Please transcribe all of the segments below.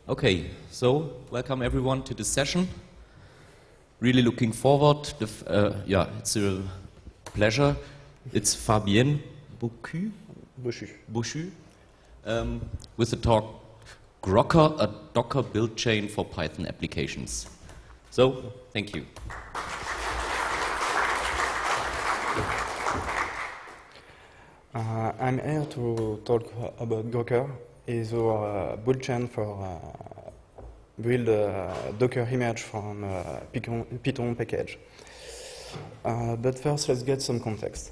Okay, so welcome everyone to this session. Really looking forward. Yeah, it's a pleasure. It's Fabienne Bouchu with the talk Grocker, a Docker build chain for Python applications. So, thank you. I'm here to talk about Grocker. It's our build chain for build a Docker image from a Python package. But first, let's get some context.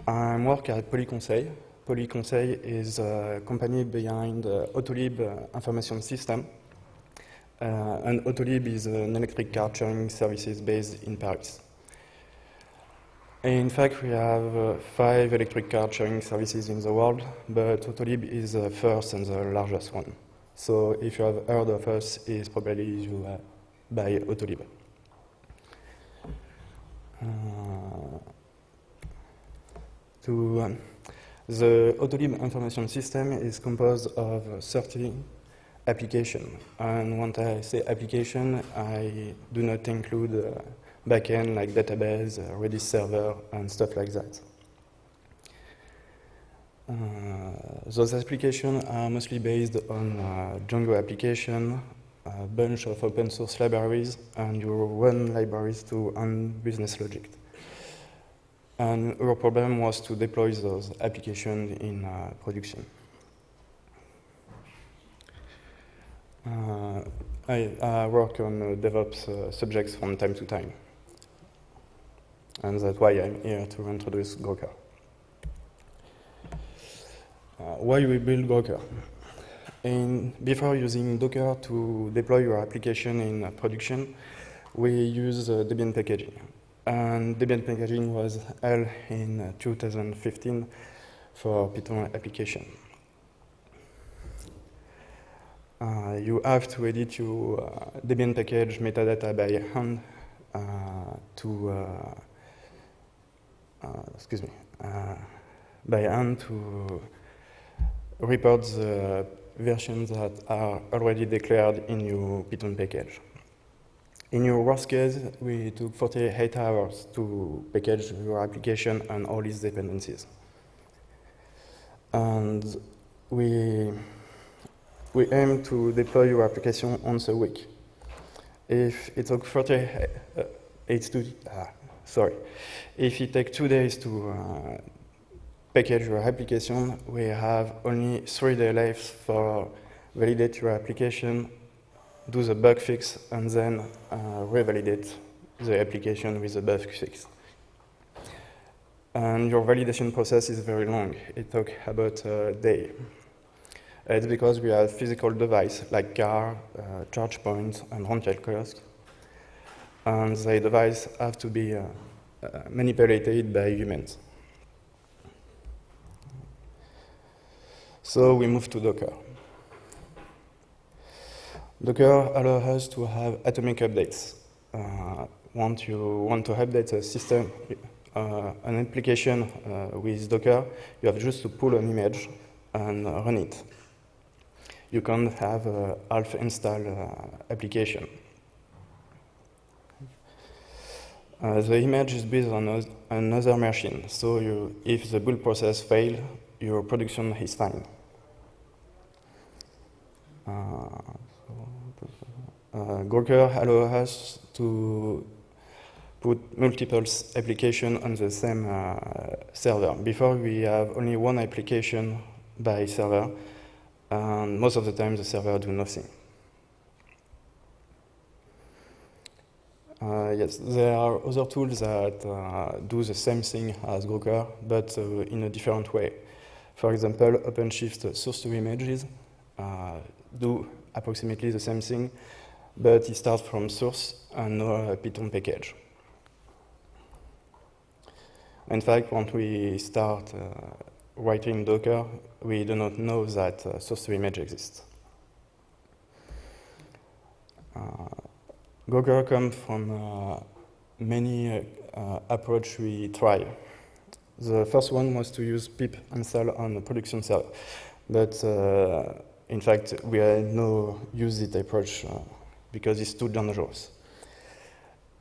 I'm working at Polyconseil. Polyconseil is a company behind Autolib information system. And Autolib is an electric car sharing services based in Paris. In fact, we have 5 electric car sharing services in the world, but Autolib is the first and the largest one. So if you have heard of us, it's probably you by Autolib. The Autolib information system is composed of 30 applications. And when I say application, I do not include backend like database, Redis server, and stuff like that. Those applications are mostly based on Django application, a bunch of open source libraries, and you run libraries to run business logic. And our problem was to deploy those applications in production. I work on DevOps subjects from time to time. And that's why I'm here to introduce Grocker. Why we build Grocker? Before using Docker to deploy your application in production, we use Debian packaging. And Debian packaging was held in 2015 for Python application. You have to edit your Debian package metadata by hand to report the versions that are already declared in your Python package. In your worst case, we took 48 hours to package your application and all its dependencies. And we aim to deploy your application once a week. If it took if it takes 2 days to package your application, we have only 3 days left for validate your application, do the bug fix, and then revalidate the application with the bug fix. And your validation process is very long. It took about a day. It's because we have physical devices like car, charge points, and rental costs. And the device have to be manipulated by humans. So we move to Docker. Docker allows us to have atomic updates. Once you want to update a system, an application with Docker, you have just to pull an image and run it. You can't have a half-install application. The image is based on another machine, so if the build process fails, your production is fine. Grocker allows us to put multiple applications on the same server. Before, we have only one application by server, and most of the time the server do nothing. Yes, there are other tools that do the same thing as Grocker, but in a different way. For example, OpenShift source-to-images do approximately the same thing, but it starts from source and no Python package. In fact, when we start writing Docker, we do not know that source-to-image exists. Grocker comes from many approaches we try. The first one was to use pip install on the production server, but In fact, we no use this approach because it's too dangerous.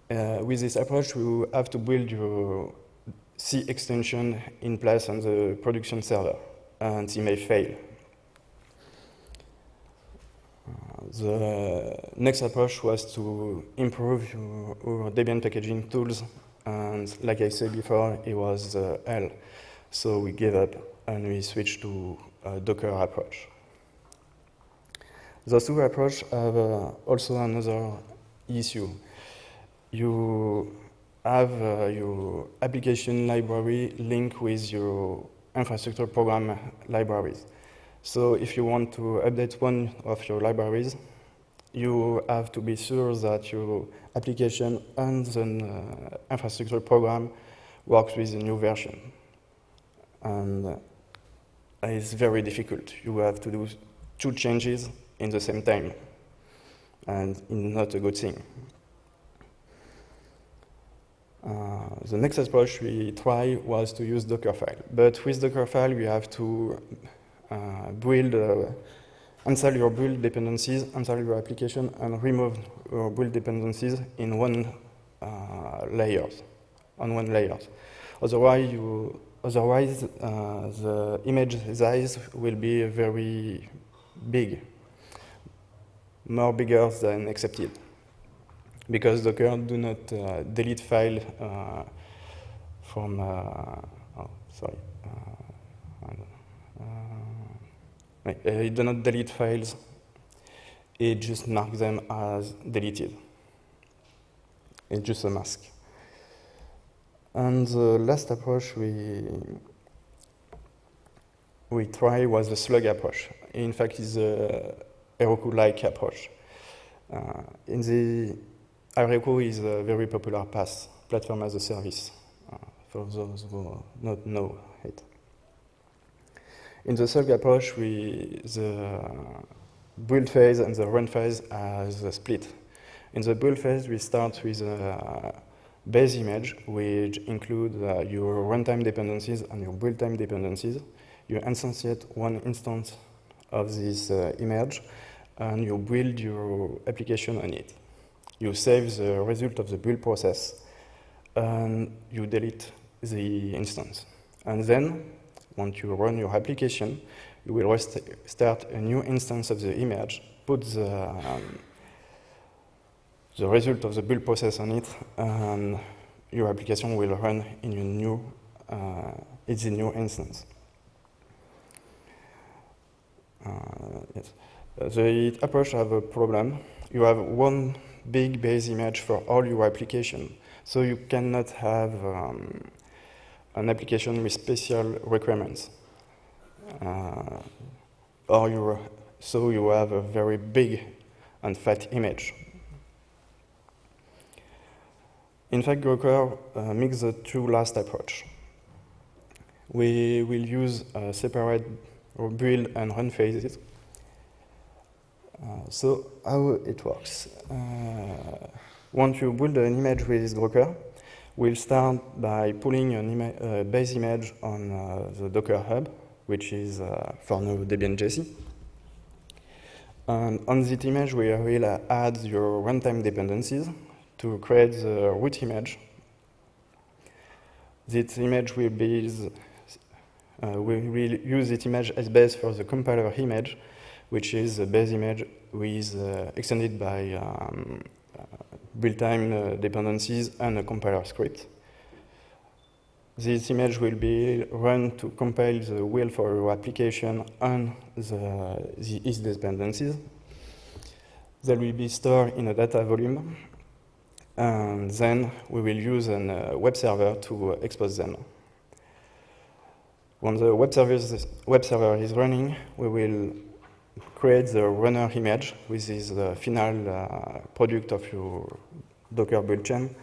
With this approach, we have to build your C extension in place on the production server, and it may fail. The next approach was to improve our Debian packaging tools, and like I said before, it was hell. So we gave up and we switched to a Docker approach. Those two approaches have also another issue. You have your application library linked with your infrastructure program libraries. So if you want to update one of your libraries, you have to be sure that your application and the infrastructure program works with the new version. And it's very difficult. You have to do 2 changes in the same time, and it's not a good thing. The next approach we tried was to use Dockerfile. But with Dockerfile, we have to install your build dependencies, install your application, and remove your build dependencies in one layer. Otherwise, the image size will be very big, more bigger than accepted, because Docker do not delete file from. It do not delete files. It just marks them as deleted. It's just a mask. And the last approach we tried was the slug approach. In fact, it's a Heroku-like approach. Heroku is a very popular PaaS, platform as a service, for those who don't know it. In the slug approach, the build phase and the run phase are split. In the build phase, we start with a base image, which include your runtime dependencies and your build time dependencies. You instantiate one instance of this image, and you build your application on it. You save the result of the build process, and you delete the instance. And then, once you run your application, you will start a new instance of the image, put the result of the build process on it, and your application will run in your new, it's a new instance. Yes. The approach have a problem. You have one big base image for all your application, so you cannot have an application with special requirements. So you have a very big and fat image. In fact, Docker mix the 2 last approach. We will use separate build and run phases. So how it works? Once you build an image with Docker, we'll start by pulling a base image on the Docker Hub, which is for now Debian JC. And on this image, we will add your runtime dependencies to create the root image. This image will be, we will use this image as base for the compiler image, which is a base image with extended by build-time dependencies and a compiler script. This image will be run to compile the wheel for your application and its dependencies. They will be stored in a data volume, and then we will use a web server to expose them. When the web server is running, we will create the runner image, which is the final product of your Docker build chain,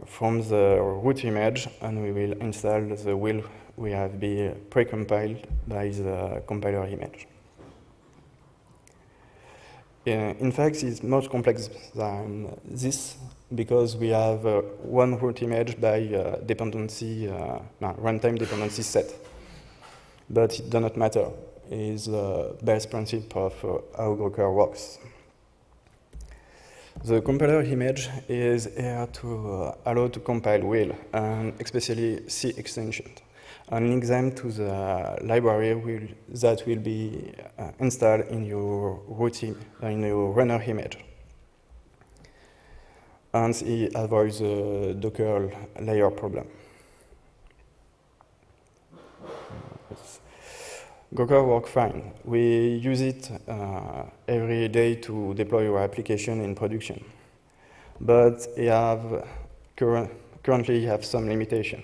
from the root image, and we will install the wheel we have been pre-compiled by the compiler image. In fact, it's much complex than this, because we have one root image by runtime dependency set. But it does not matter. is the best principle of how Docker works. The compiler image is here to allow to compile will, and especially C extensions, and link them to the library that will be installed in your routine, in your runner image. And it avoids the Docker layer problem. Docker works fine. We use it every day to deploy our application in production. But currently you have some limitation.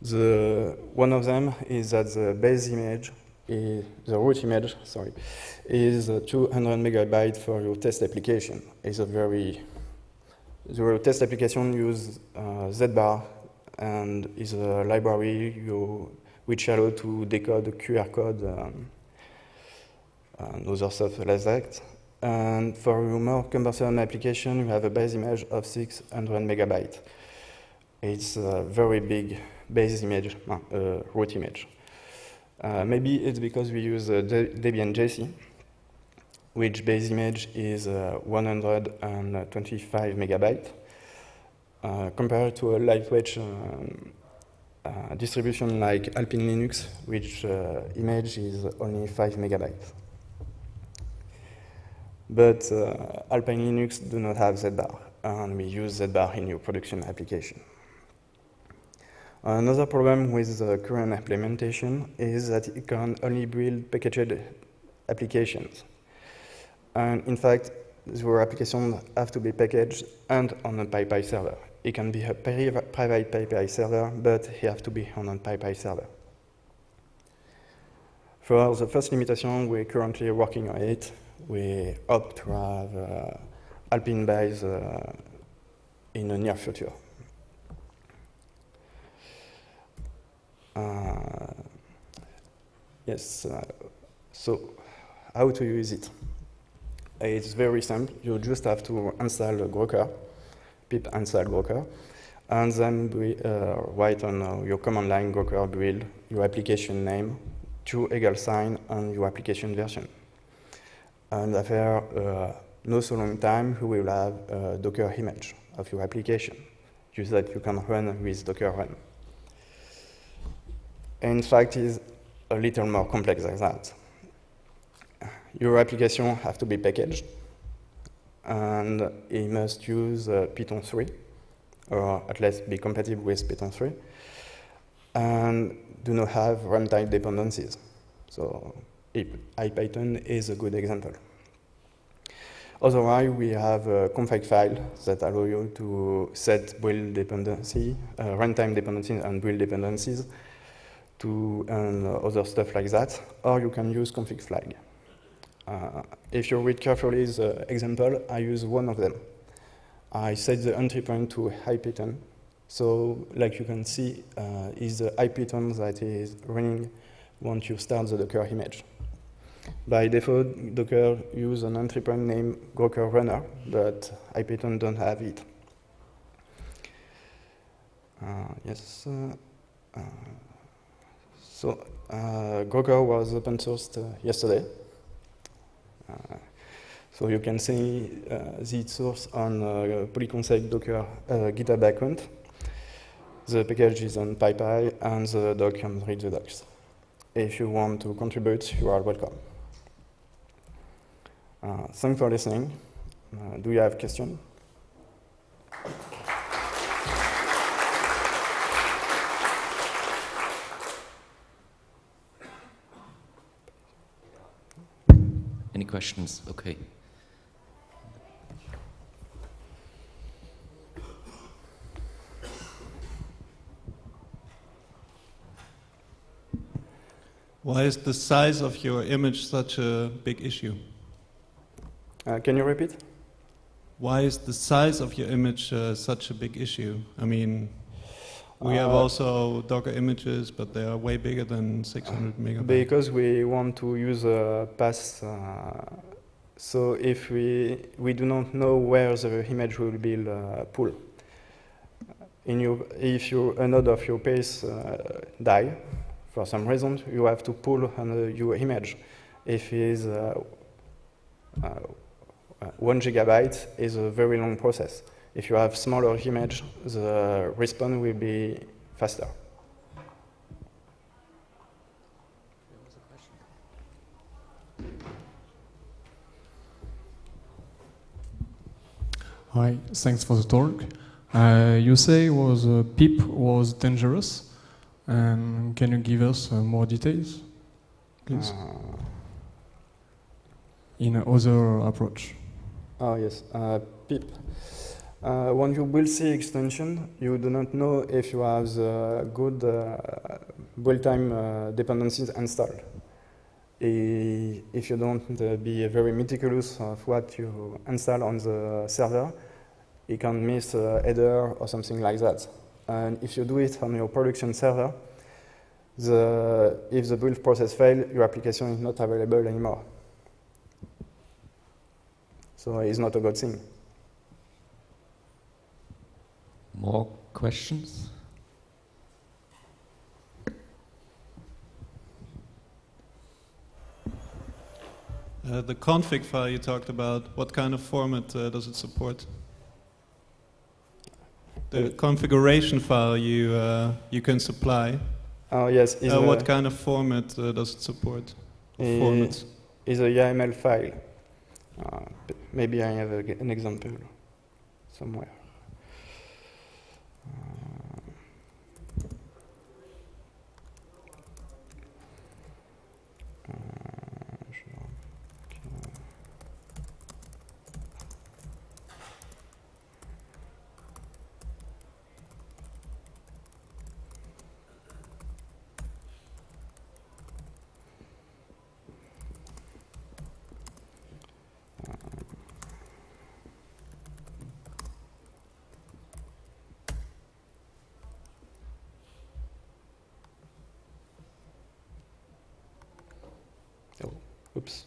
One of them is that the base image, the root image, is 200 megabytes for your test application. The test application uses ZBar and is a library which allows to decode the QR code and other stuff like that. And for your more cumbersome application, you have a base image of 600 megabytes. It's a very big base image, root image. Maybe it's because we use Debian JC, which base image is 125 megabytes, compared to a lightweight distribution like Alpine Linux, which image is only 5 megabytes. But Alpine Linux do not have ZBar, and we use ZBar in your production application. Another problem with the current implementation is that it can only build packaged applications. And in fact, your applications have to be packaged and on a PyPy server. It can be a private PyPy server, but it has to be on a PyPy server. For the first limitation, we're currently working on it. We hope to have Alpine base in the near future. So how to use it? It's very simple. You just have to install Docker, pip install Docker, and then write on your command line Docker build your application name, $, and your application version. And after no so long time, you will have a Docker image of your application, just that you can run with Docker run. In fact, it's a little more complex than that. Your application has to be packaged, and it must use Python 3, or at least be compatible with Python 3, and do not have runtime dependencies. So IPython is a good example. Otherwise, we have a config file that allow you to set build dependency, runtime dependencies and build dependencies, and other stuff like that, or you can use config flag. If you read carefully the example, I use one of them. I set the entry point to IPython. So, like you can see, is the IPython that is running once you start the Docker image. By default, Docker uses an entry point named Docker runner, but IPython don't have it. Docker was open sourced yesterday. So you can see the source on polyconseq Docker GitHub account. The package is on PyPy, and the doc can read the docs. If you want to contribute, you are welcome. Thanks for listening. Do you have questions? Any questions? Okay. Why is the size of your image such a big issue? Can you repeat? Why is the size of your image such a big issue? I mean, we have also Docker images, but they are way bigger than 600 megabytes. Because we want to use a path. So if we do not know where the image will be pulled. If a node of your path die, For some reason, you have to pull on your image. If it is 1 gigabyte, is a very long process. If you have smaller image, the response will be faster. Hi, thanks for the talk. You say PIP was dangerous. Can you give us more details, please? In another approach. Oh yes, PIP. When you build C extension, you do not know if you have the good build time dependencies installed. If you don't be very meticulous of what you install on the server, you can miss a header or something like that. And if you do it on your production server, if the build process fails, your application is not available anymore. So it's not a good thing. More questions? The config file you talked about, what kind of format does it support? The configuration file you can supply. Oh yes. What kind of format does it support? Formats. Is a YAML file. Maybe I have an example somewhere. Oh, oops.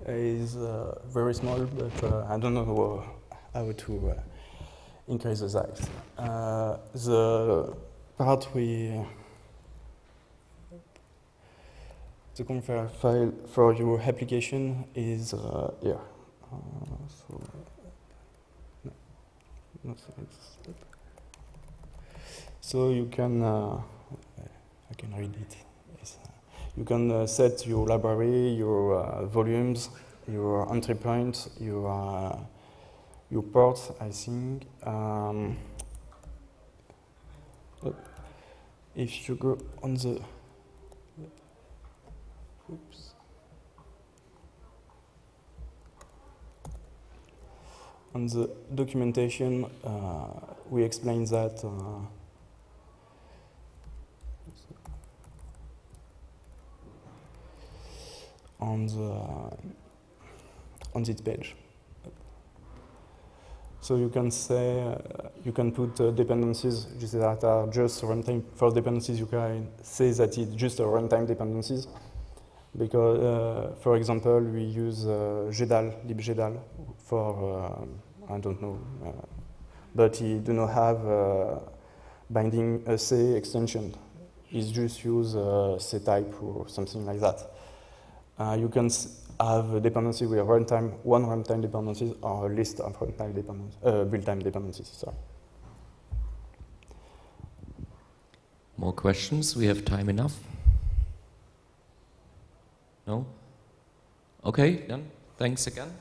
Is very small, but I don't know how to increase the size. The part the config file for your application is here. So you can, I can read it. Yes. You can set your library, your volumes, your entry points, your ports, I think. If you go on the, oops. On the documentation, we explain that on this page. So you can say, you can put dependencies that are just runtime. For dependencies, you can say that it's just a runtime dependencies. Because, for example, we use GDAL, libgdal for, I don't know, but it do not have binding a C extension. It's just use C type or something like that. You can have a dependency with one runtime dependencies or a list of runtime dependencies, build time dependencies, sorry. More questions? We have time enough? No? Okay, then thanks again.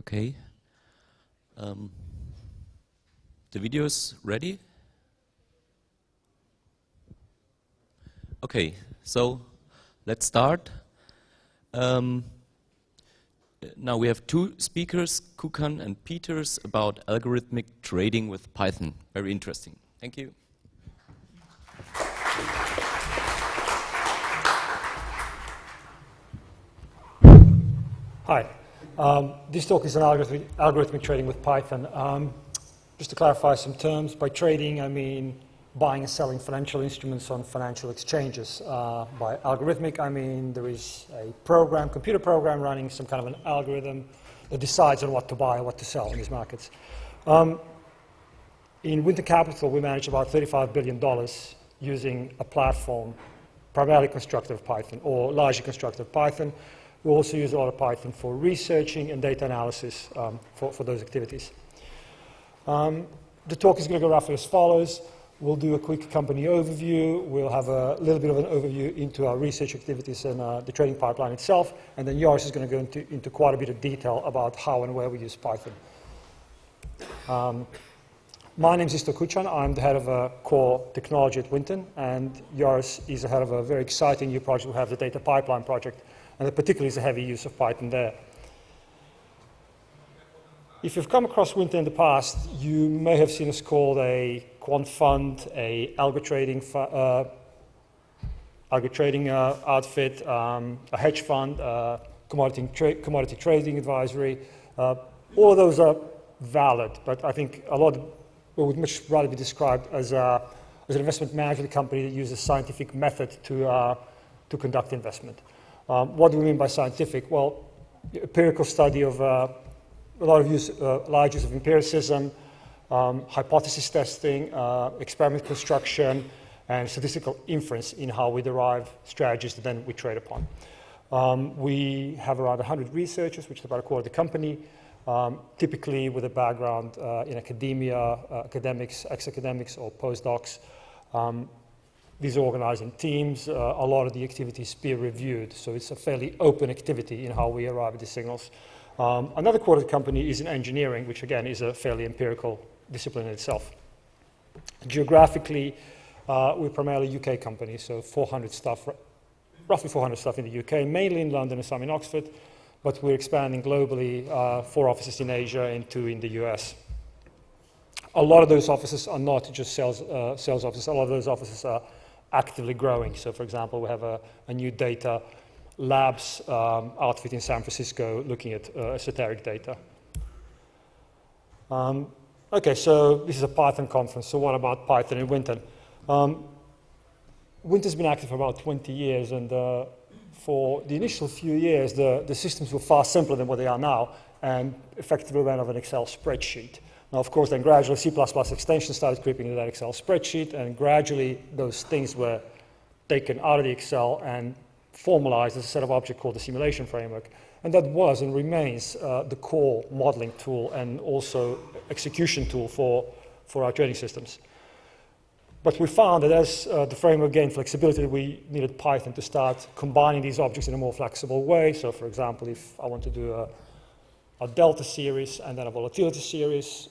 Okay. The video is ready? Okay, so let's start. Now we have two speakers, Kukan and Peters, about algorithmic trading with Python. Very interesting. Thank you. Hi. This talk is on algorithmic trading with Python. Just to clarify some terms, by trading I mean buying and selling financial instruments on financial exchanges. By algorithmic I mean there is a program, computer program running some kind of an algorithm that decides on what to buy and what to sell in these markets. In Winter Capital we manage about $35 billion using a platform primarily constructed of Python or largely constructed of Python. We also use a lot of Python for researching and data analysis for those activities. The talk is going to go roughly as follows. We'll do a quick company overview. We'll have a little bit of an overview into our research activities and the trading pipeline itself. And then Joris is going to go into quite a bit of detail about how and where we use Python. My name is Isto Kucan. I'm the head of core technology at Winton. And Joris is the head of a very exciting new project. We have the data pipeline project. And particularly is a heavy use of Python there. If you've come across Winton in the past, you may have seen us called a quant fund, a algo trading outfit, a hedge fund, commodity trading advisory. All of those are valid, but I think a lot would much rather be described as an investment management company that uses scientific method to conduct investment. What do we mean by scientific? Well, empirical study of large use of empiricism, hypothesis testing, experiment construction, and statistical inference in how we derive strategies that then we trade upon. We have around 100 researchers, which is about a quarter of the company, typically with a background in academia, academics, ex-academics, or postdocs. These are organized in teams. A lot of the activities peer-reviewed, so it's a fairly open activity in how we arrive at the signals. Another quarter of the company is in engineering, which again is a fairly empirical discipline in itself. Geographically, we're primarily a UK company, so 400 staff, roughly 400 staff in the UK, mainly in London and some in Oxford, but we're expanding globally, 4 offices in Asia and 2 in the US. A lot of those offices are not just sales offices. A lot of those offices are actively growing. So, for example, we have a new data labs outfit in San Francisco looking at esoteric data. Okay, so this is a Python conference. So what about Python in Winton? Winton's been active for about 20 years, and for the initial few years, the systems were far simpler than what they are now, and effectively ran off an Excel spreadsheet. Now, of course, then gradually C++ extensions started creeping into that Excel spreadsheet, and gradually those things were taken out of the Excel and formalized as a set of objects called the simulation framework. And that was and remains the core modeling tool and also execution tool for our trading systems. But we found that as the framework gained flexibility, we needed Python to start combining these objects in a more flexible way. So, for example, if I want to do a delta series and then a volatility series,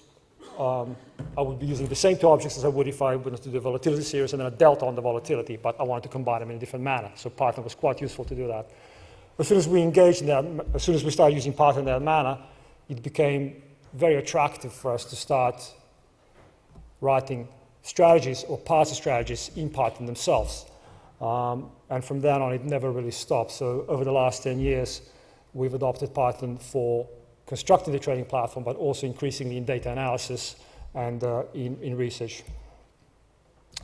I would be using the same 2 objects as I would if I wanted to do a volatility series and then a delta on the volatility, but I wanted to combine them in a different manner. So Python was quite useful to do that. As soon as we engaged in that, as soon as we started using Python in that manner, it became very attractive for us to start writing strategies or parts of strategies in Python themselves. And from then on, it never really stopped. So over the last 10 years, we've adopted Python for constructing the trading platform, but also increasingly in data analysis and in research.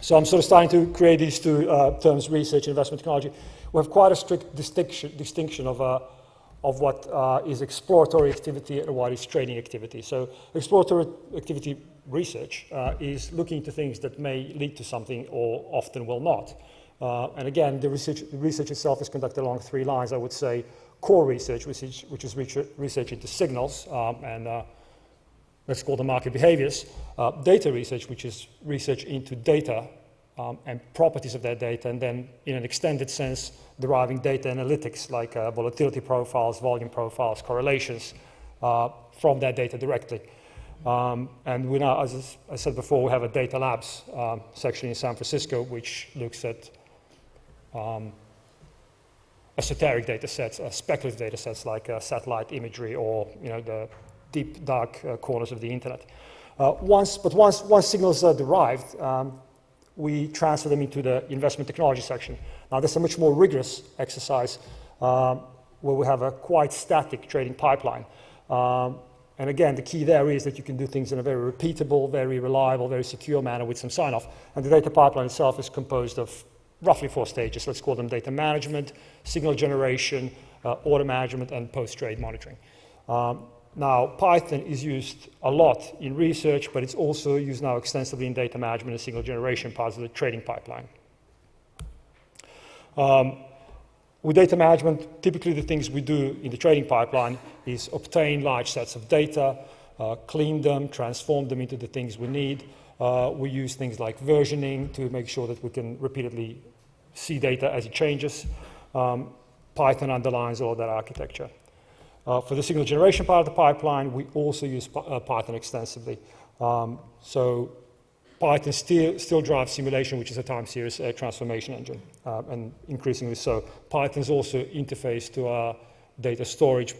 So I'm sort of starting to create these 2 terms, research and investment technology. We have quite a strict distinction of what is exploratory activity and what is trading activity. So exploratory activity research is looking into things that may lead to something or often will not. And again, the research itself is conducted along 3 lines, I would say. Core research, which is research into signals and let's call them market behaviors. Data research, which is research into data and properties of that data, and then in an extended sense, deriving data analytics like volatility profiles, volume profiles, correlations, from that data directly. And we now, as I said before, we have a data labs section in San Francisco, which looks at esoteric data sets, speculative data sets like satellite imagery or the deep dark corners of the internet. Once signals are derived, we transfer them into the investment technology section. Now, this is a much more rigorous exercise where we have a quite static trading pipeline. And again, the key there is that you can do things in a very repeatable, very reliable, very secure manner with some sign-off. And the data pipeline itself is composed of roughly 4 stages. Let's call them data management, signal generation, order management, and post-trade monitoring. Now, Python is used a lot in research, but it's also used now extensively in data management and signal generation parts of the trading pipeline. With data management, typically the things we do in the trading pipeline is obtain large sets of data, clean them, transform them into the things we need. We use things like versioning to make sure that we can repeatedly see data as it changes. Python underlines all of that architecture. For the signal generation part of the pipeline, we also use Python extensively. So Python still drives simulation, which is a time series transformation engine, and increasingly so. Python is also interfaced to a data storage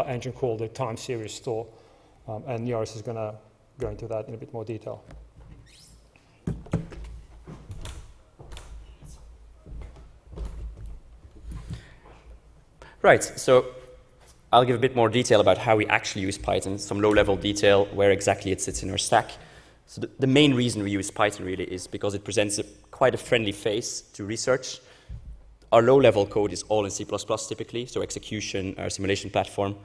engine called the time series store, and Joris is going to go into that in a bit more detail. Right, so I'll give a bit more detail about how we actually use Python, some low-level detail, where exactly it sits in our stack. So the main reason we use Python really is because it presents quite a friendly face to research. Our low-level code is all in C++ typically, so execution, our simulation platform.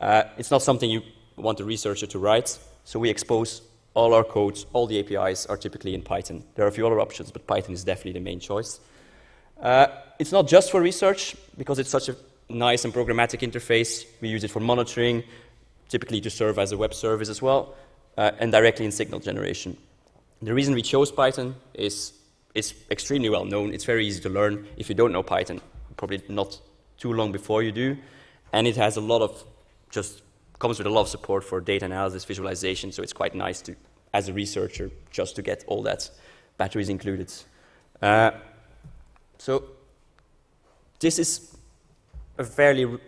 It's not something you want a researcher to write, so we expose all our codes, all the APIs are typically in Python. There are a few other options, but Python is definitely the main choice. It's not just for research, because it's such a nice and programmatic interface. We use it for monitoring, typically to serve as a web service as well, and directly in signal generation. The reason we chose Python is it's extremely well known. It's very easy to learn. If you don't know Python, probably not too long before you do. And it has a lot of, comes with a lot of support for data analysis, visualization, so it's quite nice to, as a researcher, just to get all that, batteries included. So this is a fairly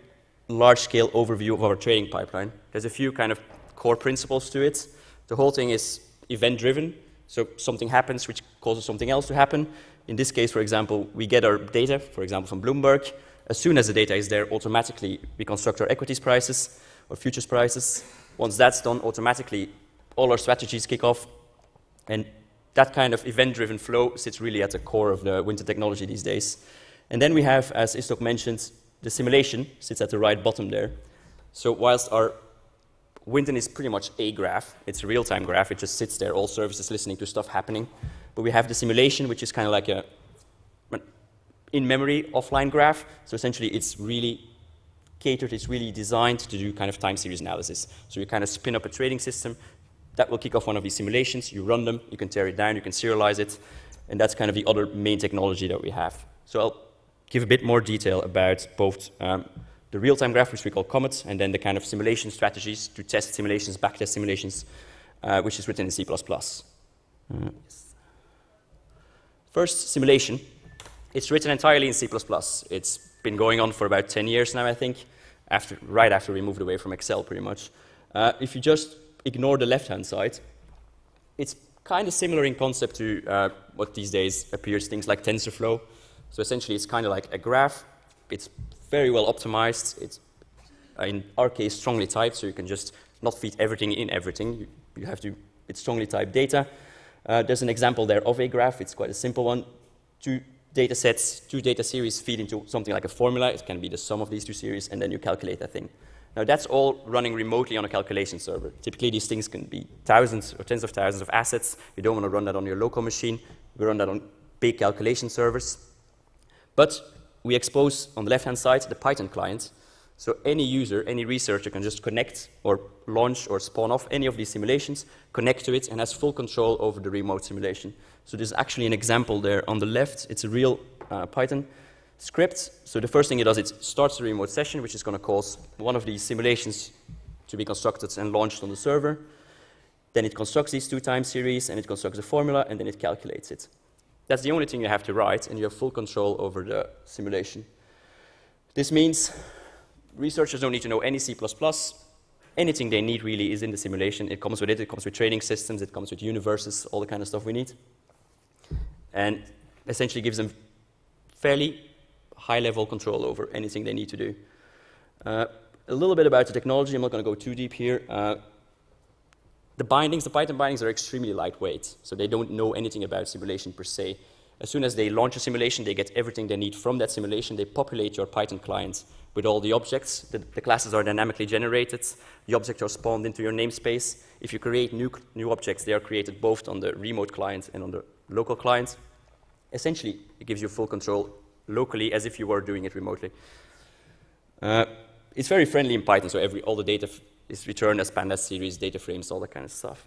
large-scale overview of our trading pipeline. There's a few kind of core principles to it. The whole thing is event-driven, so something happens which causes something else to happen. In this case, for example, we get our data, for example, from Bloomberg. As soon as the data is there, automatically we construct our equities prices or futures prices. Once that's done, automatically all our strategies kick off. And that kind of event-driven flow sits really at the core of the winter technology these days. And then we have, as Istok mentioned, the simulation sits at the right bottom there. So whilst our Winton is pretty much a graph, it's a real-time graph, it just sits there, all services listening to stuff happening. But we have the simulation, which is kind of like an in-memory offline graph. So essentially it's really catered, it's really designed to do kind of time series analysis. So you kind of spin up a trading system, that will kick off one of these simulations, you run them, you can tear it down, you can serialize it, and that's kind of the other main technology that we have. So I'll give a bit more detail about both the real-time graph, which we call Comet, and then the kind of simulation strategies to test simulations, backtest simulations, which is written in C++. First, simulation. It's written entirely in C++. It's been going on for about 10 years now, I think, right after we moved away from Excel, pretty much. If you just ignore the left-hand side, it's kind of similar in concept to what these days appears, things like TensorFlow. So essentially, it's kind of like a graph. It's very well optimized. It's, in our case, strongly typed, so you can just not feed everything in everything. You have to, it's strongly typed data. There's an example there of a graph. It's quite a simple one. 2 data sets, 2 data series feed into something like a formula. It can be the sum of these 2 series, and then you calculate that thing. Now, that's all running remotely on a calculation server. Typically, these things can be thousands or tens of thousands of assets. You don't want to run that on your local machine. We run that on big calculation servers. But we expose, on the left-hand side, the Python client. So any user, any researcher can just connect or launch or spawn off any of these simulations, connect to it, and has full control over the remote simulation. So there's actually an example there on the left. It's a real Python script. So the first thing it does, it starts the remote session, which is going to cause one of these simulations to be constructed and launched on the server. Then it constructs these 2 time series, and it constructs a formula, and then it calculates it. That's the only thing you have to write, and you have full control over the simulation. This means researchers don't need to know any C++. Anything they need really is in the simulation. It comes with it. It comes with training systems. It comes with universes, all the kind of stuff we need. And essentially gives them fairly high-level control over anything they need to do. A little bit about the technology. I'm not going to go too deep here. The Python bindings are extremely lightweight, so they don't know anything about simulation per se. As soon as they launch a simulation, they get everything they need from that simulation. They populate your Python client with all the objects. The classes are dynamically generated. The objects are spawned into your namespace. If you create new objects, they are created both on the remote client and on the local client. Essentially, it gives you full control locally as if you were doing it remotely. It's very friendly in Python, so all the data is returned as pandas series, data frames, all that kind of stuff.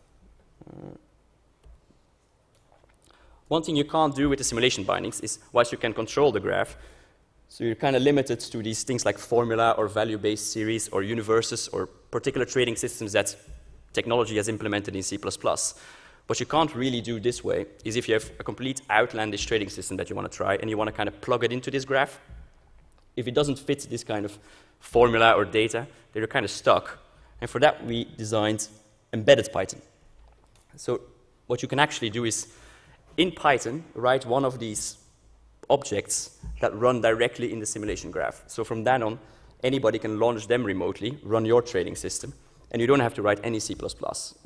One thing you can't do with the simulation bindings is, whilst you can control the graph, so you're kind of limited to these things like formula or value-based series or universes or particular trading systems that technology has implemented in C++. What you can't really do this way is if you have a complete outlandish trading system that you want to try and you want to kind of plug it into this graph. If it doesn't fit this kind of formula or data, then you're kind of stuck. And for that, we designed embedded Python. So what you can actually do is, in Python, write one of these objects that run directly in the simulation graph. So from then on, anybody can launch them remotely, run your trading system, and you don't have to write any C++.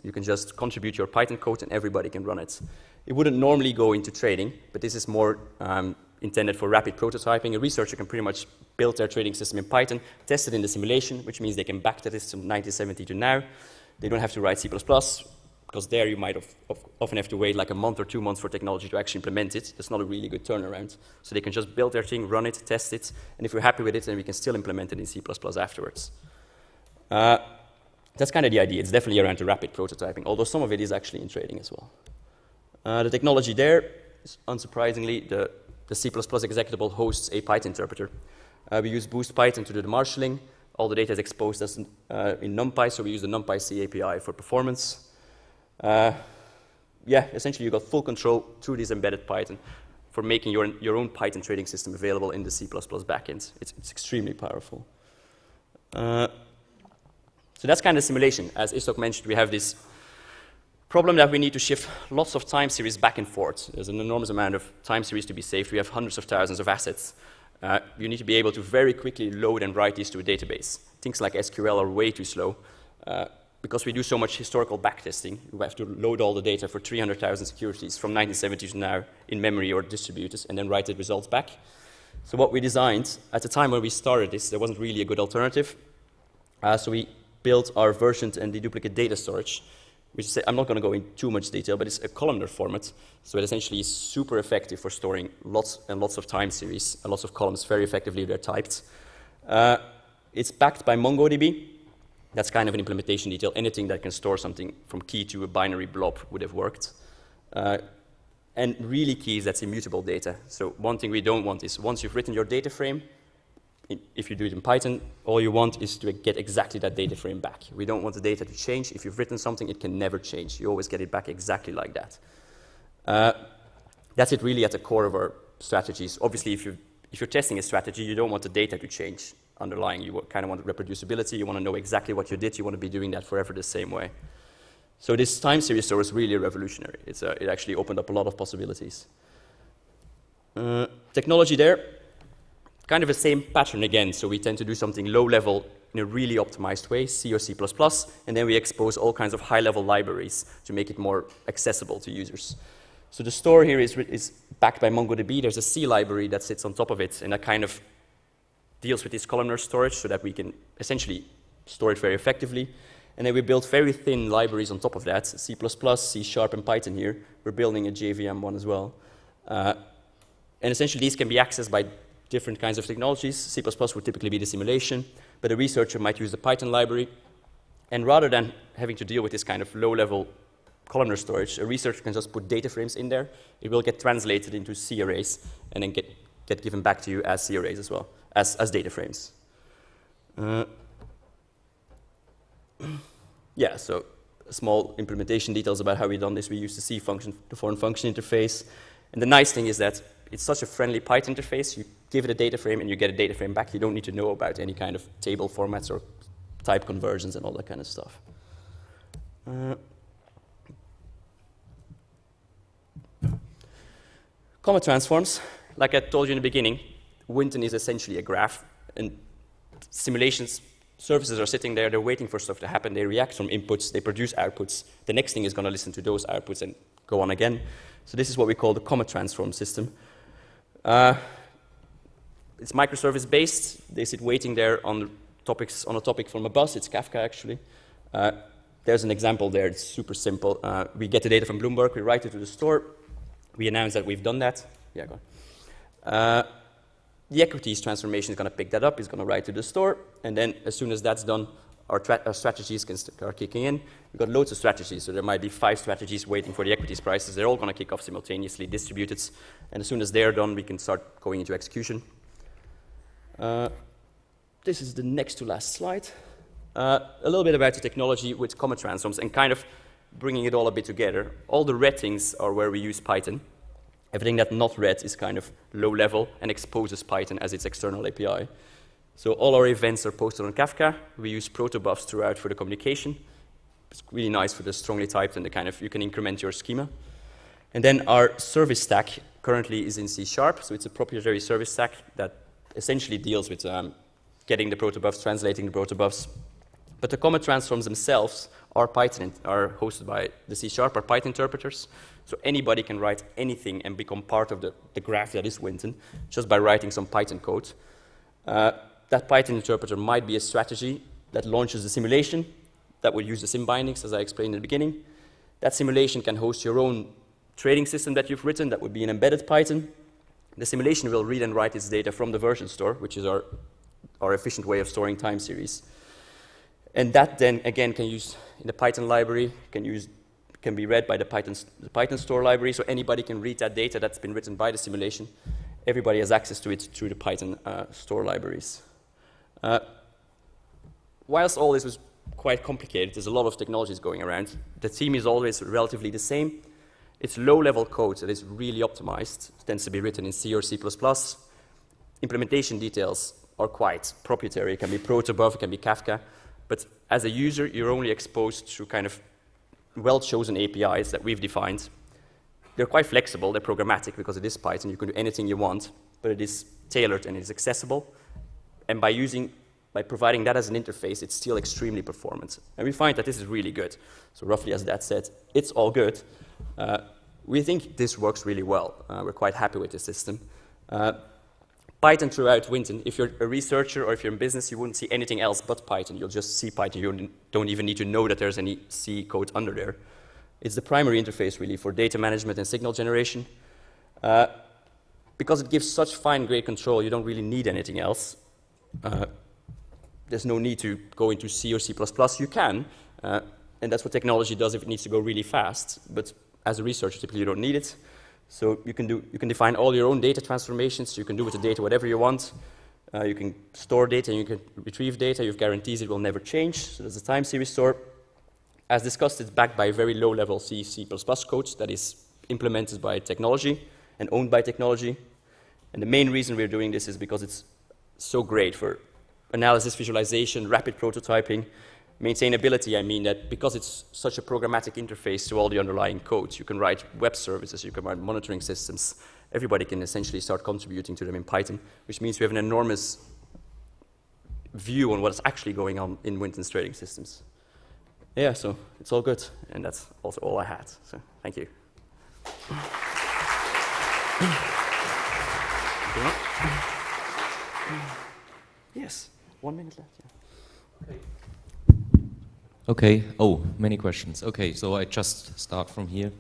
You can just contribute your Python code and everybody can run it. It wouldn't normally go into trading, but this is more intended for rapid prototyping. A researcher can pretty much build their trading system in Python, test it in the simulation, which means they can backtest it from 1970 to now. They don't have to write C++, because there you might often have to wait like a month or 2 months for technology to actually implement it. That's not a really good turnaround. So they can just build their thing, run it, test it, and if we're happy with it, then we can still implement it in C++ afterwards. That's kind of the idea. It's definitely around the rapid prototyping, although some of it is actually in trading as well. The technology there is, unsurprisingly, the C++ executable hosts a Python interpreter. We use Boost Python to do the marshalling. All the data is exposed as in NumPy, so we use the NumPy C API for performance. Yeah, essentially you got full control through this embedded Python for making your own Python trading system available in the C++ backend. It's extremely powerful. So that's kind of simulation. As Istok mentioned, we have this problem that we need to shift lots of time series back and forth. There's an enormous amount of time series to be saved. We have hundreds of thousands of assets. You need to be able to very quickly load and write these to a database. Things like SQL are way too slow. Because we do so much historical backtesting, we have to load all the data for 300,000 securities from 1970 to now in memory or distributed, and then write the results back. So what we designed, at the time when we started this, there wasn't really a good alternative. So we built our versioned and deduplicate data storage, which is, I'm not going to go into too much detail, but it's a columnar format. So it essentially is super effective for storing lots and lots of time series and lots of columns very effectively. They're typed. It's backed by MongoDB. That's kind of an implementation detail. Anything that can store something from key to a binary blob would have worked. And really key is that's immutable data. So one thing we don't want is once you've written your data frame, if you do it in Python, all you want is to get exactly that data frame back. We don't want the data to change. If you've written something, it can never change. You always get it back exactly like that. That's it really at the core of our strategies. Obviously, if you're testing a strategy, you don't want the data to change underlying. You kind of want reproducibility. You want to know exactly what you did. You want to be doing that forever the same way. So this time series store is really revolutionary. It actually opened up a lot of possibilities. Technology there, kind of the same pattern again. So we tend to do something low level in a really optimized way, C or C++, and then we expose all kinds of high-level libraries to make it more accessible to users. So the store here is backed by MongoDB. There's a C library that sits on top of it, and that kind of deals with this columnar storage so that we can essentially store it very effectively. And then we built very thin libraries on top of that, C++, C#, and Python here. We're building a JVM one as well. And essentially these can be accessed by different kinds of technologies. C++ would typically be the simulation, but a researcher might use the Python library. And rather than having to deal with this kind of low-level columnar storage, a researcher can just put data frames in there. It will get translated into C arrays and then get given back to you as C arrays as well, as data frames. Yeah, so small implementation details about how we've done this. We use the C function, the foreign function interface. And the nice thing is that it's such a friendly Python interface. You give it a data frame and you get a data frame back. You don't need to know about any kind of table formats or type conversions and all that kind of stuff. Comma transforms, like I told you in the beginning, Winton is essentially a graph, and simulations services are sitting there, they're waiting for stuff to happen, they react from inputs, they produce outputs. The next thing is going to listen to those outputs and go on again. So this is what we call the comma transform system. It's microservice based. They sit waiting there on topics, on a topic from a bus. It's Kafka actually. There's an example there. It's super simple. We get the data from Bloomberg. We write it to the store. We announce that we've done that. Yeah, go on. The equities transformation is going to pick that up. It's going to write to the store, and then as soon as that's done, our strategies can start kicking in. We've got loads of strategies, so there might be 5 strategies waiting for the equities prices. They're all going to kick off simultaneously, distributed, and as soon as they're done, we can start going into execution. This is the next to last slide. A little bit about the technology with comma transforms and kind of bringing it all a bit together. All the red things are where we use Python. Everything that's not red is kind of low level and exposes Python as its external API. So all our events are posted on Kafka. We use protobufs throughout for the communication. It's really nice for the strongly typed and the kind of, you can increment your schema. And then our service stack currently is in C#, so it's a proprietary service stack that essentially deals with getting the protobufs, translating the protobufs. But the comma transforms themselves are Python, are hosted by the C#, are Python interpreters. So anybody can write anything and become part of the graph that is Winton just by writing some Python code. That Python interpreter might be a strategy that launches the simulation that will use the sim bindings, as I explained in the beginning. That simulation can host your own trading system that you've written that would be an embedded Python. The simulation will read and write its data from the version store, which is our efficient way of storing time series. And that then, again, can use in the Python library, can be read by the Python store library, so anybody can read that data that's been written by the simulation. Everybody has access to it through the Python store libraries. Whilst all this was quite complicated, there's a lot of technologies going around. The theme is always relatively the same. It's low-level code that is really optimized. It tends to be written in C or C++. Implementation details are quite proprietary. It can be protobuf, it can be Kafka. But as a user, you're only exposed to kind of well-chosen APIs that we've defined. They're quite flexible, they're programmatic because it is Python. You can do anything you want, but it is tailored and it is accessible. And by providing that as an interface, it's still extremely performant. And we find that this is really good. So roughly as that said, it's all good. We think this works really well. We're quite happy with the system. Python throughout Winton. If you're a researcher or if you're in business, you wouldn't see anything else but Python. You'll just see Python. You don't even need to know that there's any C code under there. It's the primary interface, really, for data management and signal generation. Because it gives such fine-grained control, you don't really need anything else. There's no need to go into C or C++. You can, and that's what technology does if it needs to go really fast. But as a researcher, typically you don't need it. So you can define all your own data transformations. You can do with the data whatever you want. You can store data, and you can retrieve data. You have guarantees it will never change. So there's a time series store. As discussed, it's backed by very low-level C, C++ code that is implemented by technology and owned by technology. And the main reason we're doing this is because it's so great for analysis, visualization, rapid prototyping. Maintainability, I mean that because it's such a programmatic interface to all the underlying codes, you can write web services, you can write monitoring systems. Everybody can essentially start contributing to them in Python, which means we have an enormous view on what's actually going on in Winton's trading systems. Yeah, so it's all good, and that's also all I had. So thank you. Yes, 1 minute left. Yeah. Okay. Oh, many questions. Okay, so I just start from here.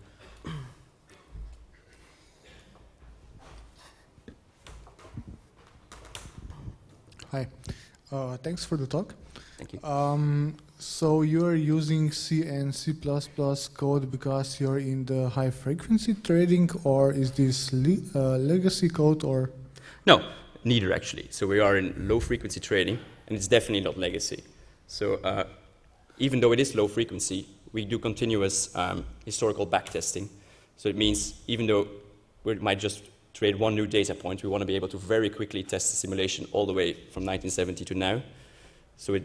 Hi. Thanks for the talk. Thank you. So you're using C and C++ code because you're in the high frequency trading, or is this legacy code, or? No, neither actually. So we are in low frequency trading, and it's definitely not legacy. So even though it is low frequency, we do continuous historical backtesting. So it means even though we might just trade one new data point, we want to be able to very quickly test the simulation all the way from 1970 to now. So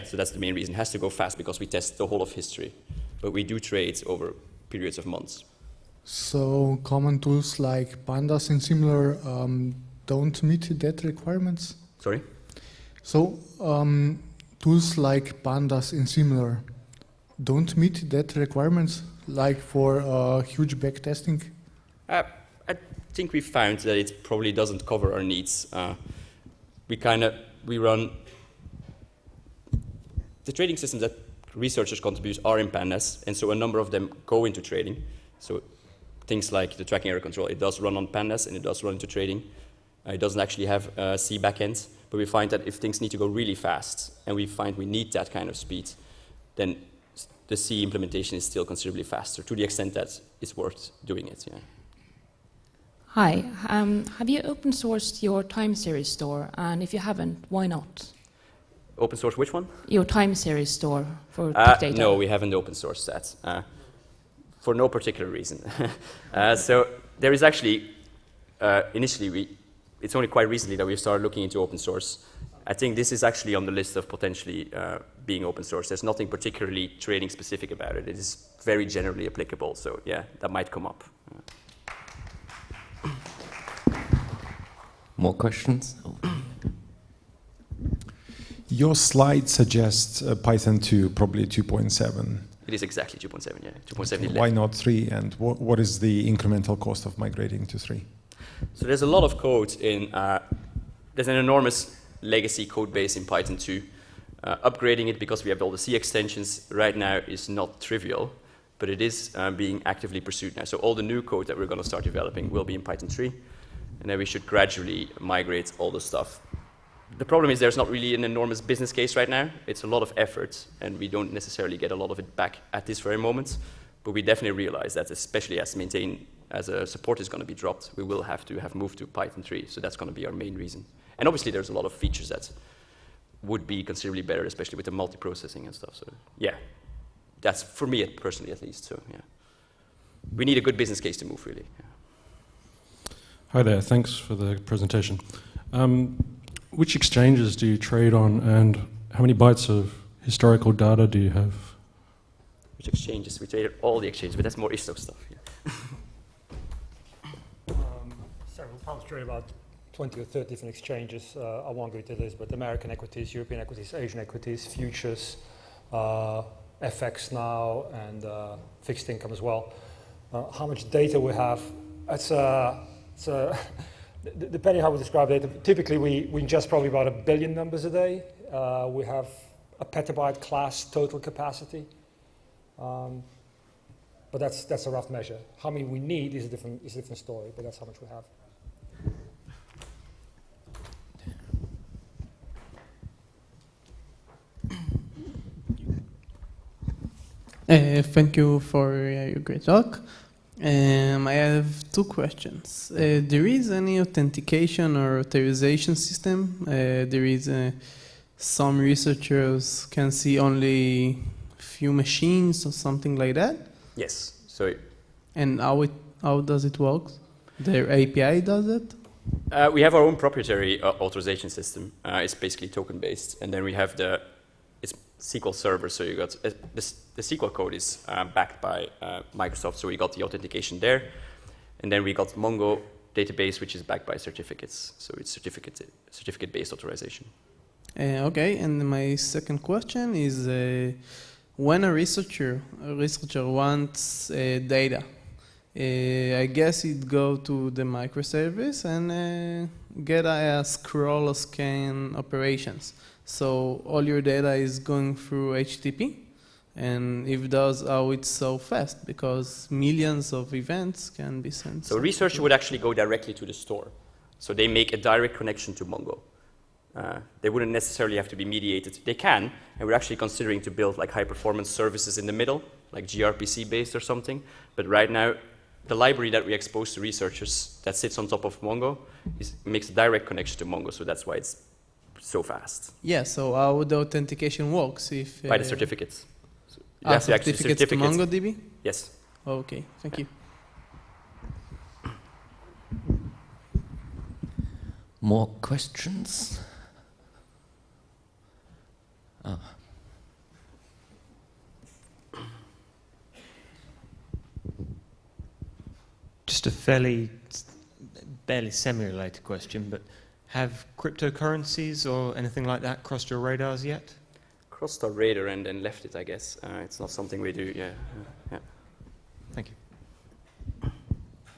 so that's the main reason. It has to go fast because we test the whole of history. But we do trades over periods of months. So common tools like pandas and similar don't meet that requirements? Sorry? So tools like pandas and similar don't meet that requirements, like for huge backtesting? I think we found that it probably doesn't cover our needs. We run the trading systems that researchers contribute are in pandas, and so a number of them go into trading. So things like the tracking error control, it does run on pandas and it does run into trading. It doesn't actually have C backends, but we find that if things need to go really fast and we find we need that kind of speed, then the C implementation is still considerably faster to the extent that it's worth doing it. Yeah. Hi, have you open sourced your time series store? And if you haven't, why not? Open source which one? Your time series store for big data. No, we haven't open sourced that for no particular reason. So there is actually, initially, it's only quite recently that we started looking into open source. I think this is actually on the list of potentially being open source. There's nothing particularly trading specific about it. It is very generally applicable, so yeah, that might come up. More questions? Your slide suggests Python 2, probably 2.7. It is exactly 2.7, yeah, 2.7. Why not 3? And what is the incremental cost of migrating to 3? So there's a lot of code in, there's an enormous legacy code base in Python 2. Upgrading it because we have all the C extensions right now is not trivial, but it is being actively pursued now. So all the new code that we're going to start developing will be in Python 3, and then we should gradually migrate all the stuff. The problem is there's not really an enormous business case right now. It's a lot of effort, and we don't necessarily get a lot of it back at this very moment. But we definitely realize that, especially as a support is going to be dropped, we will have to have moved to Python 3. So that's going to be our main reason. And obviously, there's a lot of features that would be considerably better, especially with the multiprocessing and stuff. So yeah, that's for me personally at least. So yeah, we need a good business case to move, really. Yeah. Hi there. Thanks for the presentation. Which exchanges do you trade on, and how many bytes of historical data do you have? Which exchanges? We trade all the exchanges, but that's more ISO stuff. Yeah. So we'll probably trade about 20 or 30 different exchanges. I won't go into this, but American equities, European equities, Asian equities, futures, FX now, and fixed income as well. How much data we have? Depending on how we describe data, typically we ingest probably about 1 billion numbers a day. We have a petabyte class total capacity. But that's a rough measure. How many we need is a different story, but that's how much we have. Thank you for your great talk. I have 2 questions. There is any authentication or authorization system? There is some researchers can see only few machines or something like that? Yes. So. And how does it work? Their API does it? We have our own proprietary authorization system. It's basically token based, and then we have it's SQL Server. So you got the SQL code is backed by Microsoft, so we got the authentication there, and then we got Mongo database, which is backed by certificates. So it's certificate based authorization. Okay. And my second question is, when a researcher wants data, I guess it go to the microservice and get a scroll or scan operations. So all your data is going through HTTP, and if does, how it's so fast, because millions of events can be sent. So a researcher would actually go directly to the store. So they make a direct connection to Mongo. They wouldn't necessarily have to be mediated. They can, and we're actually considering to build like high-performance services in the middle, like gRPC-based or something. But right now, the library that we expose to researchers that sits on top of Mongo makes a direct connection to Mongo, so that's why it's so fast. Yeah, so how the authentication works if... By the certificates. So you have to actually certificates to MongoDB? Yes. Okay, thank you. More questions? Ah. Just a barely semi-related question, but have cryptocurrencies or anything like that crossed your radars yet? Crossed our radar and then left it, I guess. It's not something we do, yeah. Thank you.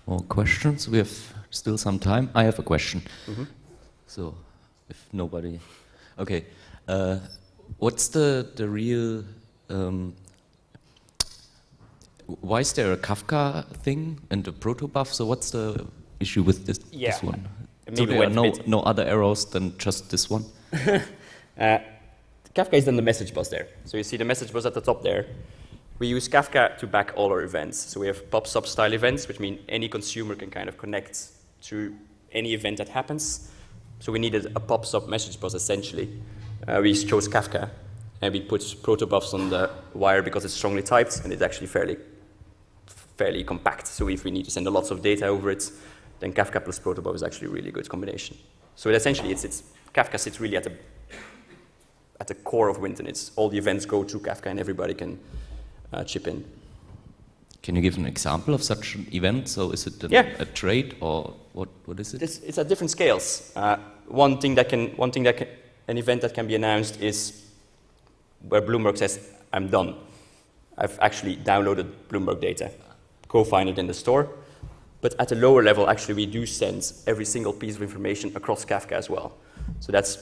More questions? We have still some time. I have a question. Mm-hmm. So, if nobody... Okay. What's the real... why is there a Kafka thing and a protobuf? So what's the issue with this one? So there are no other arrows than just this one? Kafka is then the message bus there. So you see the message bus at the top there. We use Kafka to back all our events. So we have pub/sub style events, which mean any consumer can kind of connect to any event that happens. So we needed a pub/sub message bus essentially. We chose Kafka and we put protobufs on the wire because it's strongly typed and it's actually fairly compact. So if we need to send lots of data over it, then Kafka plus protobuf is actually a really good combination. So essentially, Kafka sits really at the core of Winton. It's all the events go to Kafka and everybody can chip in. Can you give an example of such an event? So is it a trade or what is it? It's at different scales. An event that can be announced is where Bloomberg says, I'm done. I've actually downloaded Bloomberg data. Go find it in the store. But at a lower level, actually, we do send every single piece of information across Kafka as well. So that's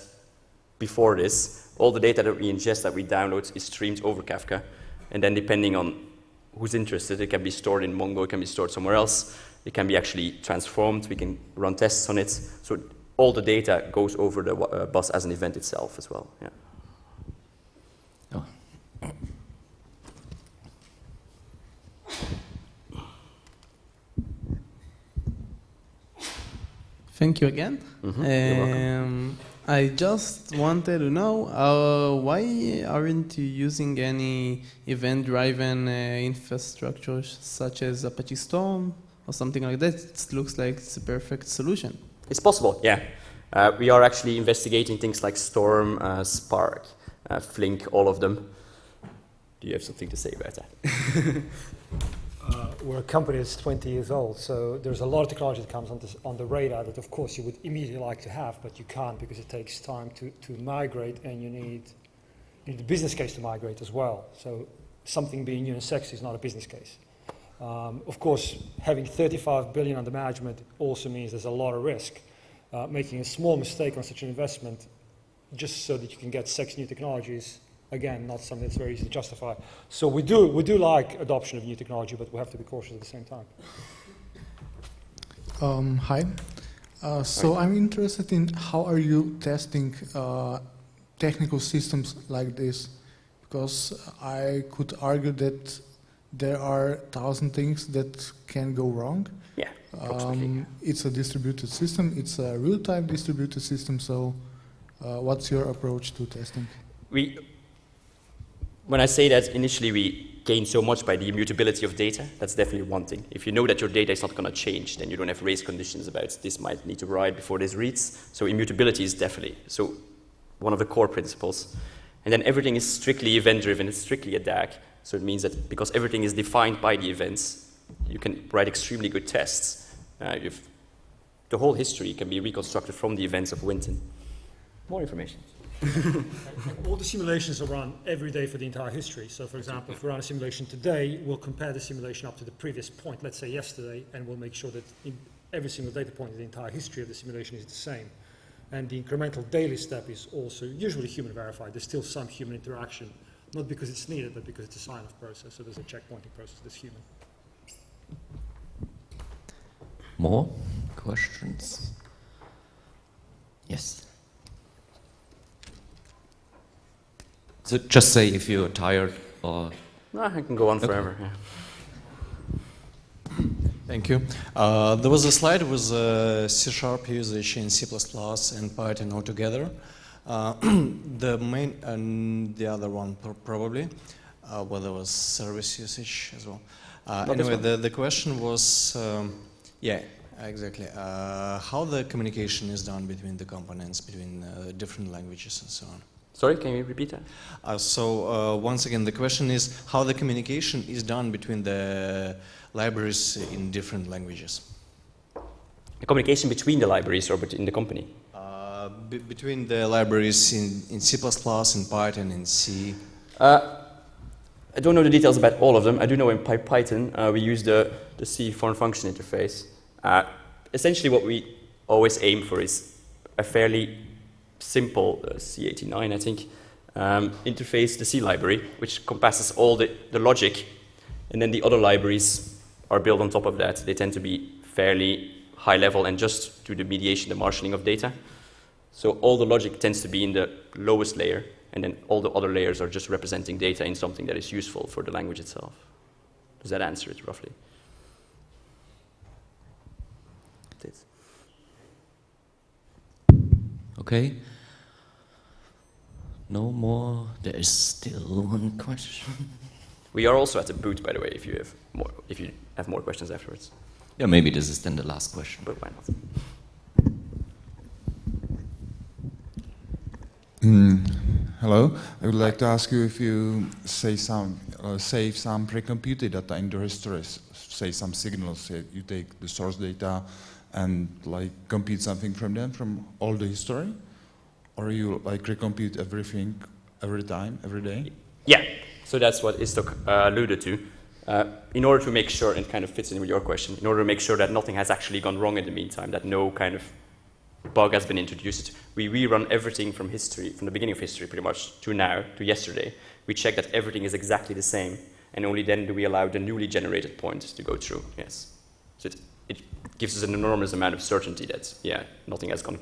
before this. All the data that we ingest, that we download, is streamed over Kafka. And then depending on who's interested, it can be stored in Mongo, it can be stored somewhere else. It can be actually transformed. We can run tests on it. So all the data goes over the bus as an event itself as well. Yeah. Oh. Thank you again. Mm-hmm. You're welcome. I just wanted to know why aren't you using any event-driven infrastructure such as Apache Storm or something like that? It looks like it's a perfect solution. It's possible, yeah. We are actually investigating things like Storm, Spark, Flink, all of them. Do you have something to say about that? We're a company that's 20 years old, so there's a lot of technology that comes on the radar that, of course, you would immediately like to have, but you can't because it takes time to migrate, and you need a business case to migrate as well. So something being new and sexy is not a business case. Of course, having 35 billion under management also means there's a lot of risk. Making a small mistake on such an investment just so that you can get sexy new technologies, again, not something that's very easy to justify. So we do like adoption of new technology, but we have to be cautious at the same time. Hi. So I'm interested in how are you testing technical systems like this? Because I could argue that there are 1,000 things that can go wrong. Yeah. It's a distributed system. It's a real-time distributed system. So what's your approach to testing? When I say that initially we gain so much by the immutability of data, that's definitely one thing. If you know that your data is not going to change, then you don't have race conditions about this might need to write before this reads. So immutability is definitely one of the core principles. And then everything is strictly event-driven. It's strictly a DAG. So it means that because everything is defined by the events, you can write extremely good tests. The whole history can be reconstructed from the events of Winton. More information. All the simulations are run every day for the entire history. So, for example, if we run a simulation today, we'll compare the simulation up to the previous point, let's say yesterday, and we'll make sure that in every single data point in the entire history of the simulation is the same. And the incremental daily step is also usually human verified. There's still some human interaction, not because it's needed, but because it's a sign-off process. So there's a checkpointing process that's human. More questions? Yes. So just say if you're tired or... No, I can go on forever. Yeah. Thank you. There was a slide with C# usage in C++ and Python altogether. The main and the other one probably, well, there was service usage as well. Anyway, the question was, yeah, exactly. How the communication is done between the components, between different languages and so on. Sorry, can you repeat that? Once again, the question is how the communication is done between the libraries in different languages. The communication between the libraries or between the company? Between the libraries in C++, in Python, in C. I don't know the details about all of them. I do know in Python we use the C foreign function interface. Essentially what we always aim for is a fairly simple C89, I think, interface, the C library, which encompasses all the logic, and then the other libraries are built on top of that. They tend to be fairly high level and just do the mediation, the marshalling of data. So all the logic tends to be in the lowest layer, and then all the other layers are just representing data in something that is useful for the language itself. Does that answer it roughly? Okay. No more. There is still one question. We are also at the booth, by the way, if you have more questions afterwards. Yeah, maybe this is then the last question. But why not? Hello. I would like to ask you if you save some pre-computed data in the history, say some signals. Say you take the source data and like compute something from them from all the history, or you like recompute everything every time, every day? Yeah. So that's what Istok alluded to. In order to make sure, and it kind of fits in with your question, in order to make sure that nothing has actually gone wrong in the meantime, that no kind of bug has been introduced, we rerun everything from history, from the beginning of history pretty much, to now, to yesterday. We check that everything is exactly the same, and only then do we allow the newly generated point to go through, yes. So it gives us an enormous amount of certainty that, yeah, nothing has gone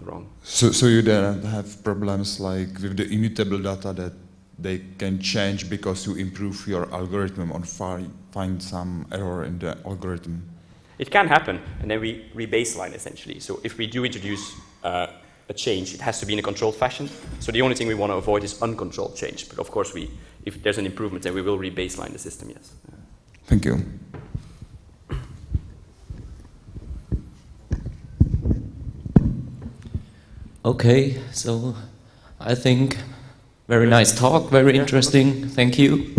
wrong. So you don't have problems like with the immutable data that they can change because you improve your algorithm or find some error in the algorithm? It can happen, and then we re-baseline essentially. So if we do introduce a change, it has to be in a controlled fashion. So the only thing we want to avoid is uncontrolled change. But of course, if there's an improvement, then we will re-baseline the system, yes. Thank you. Okay, so I think very nice talk, very interesting. Thank you.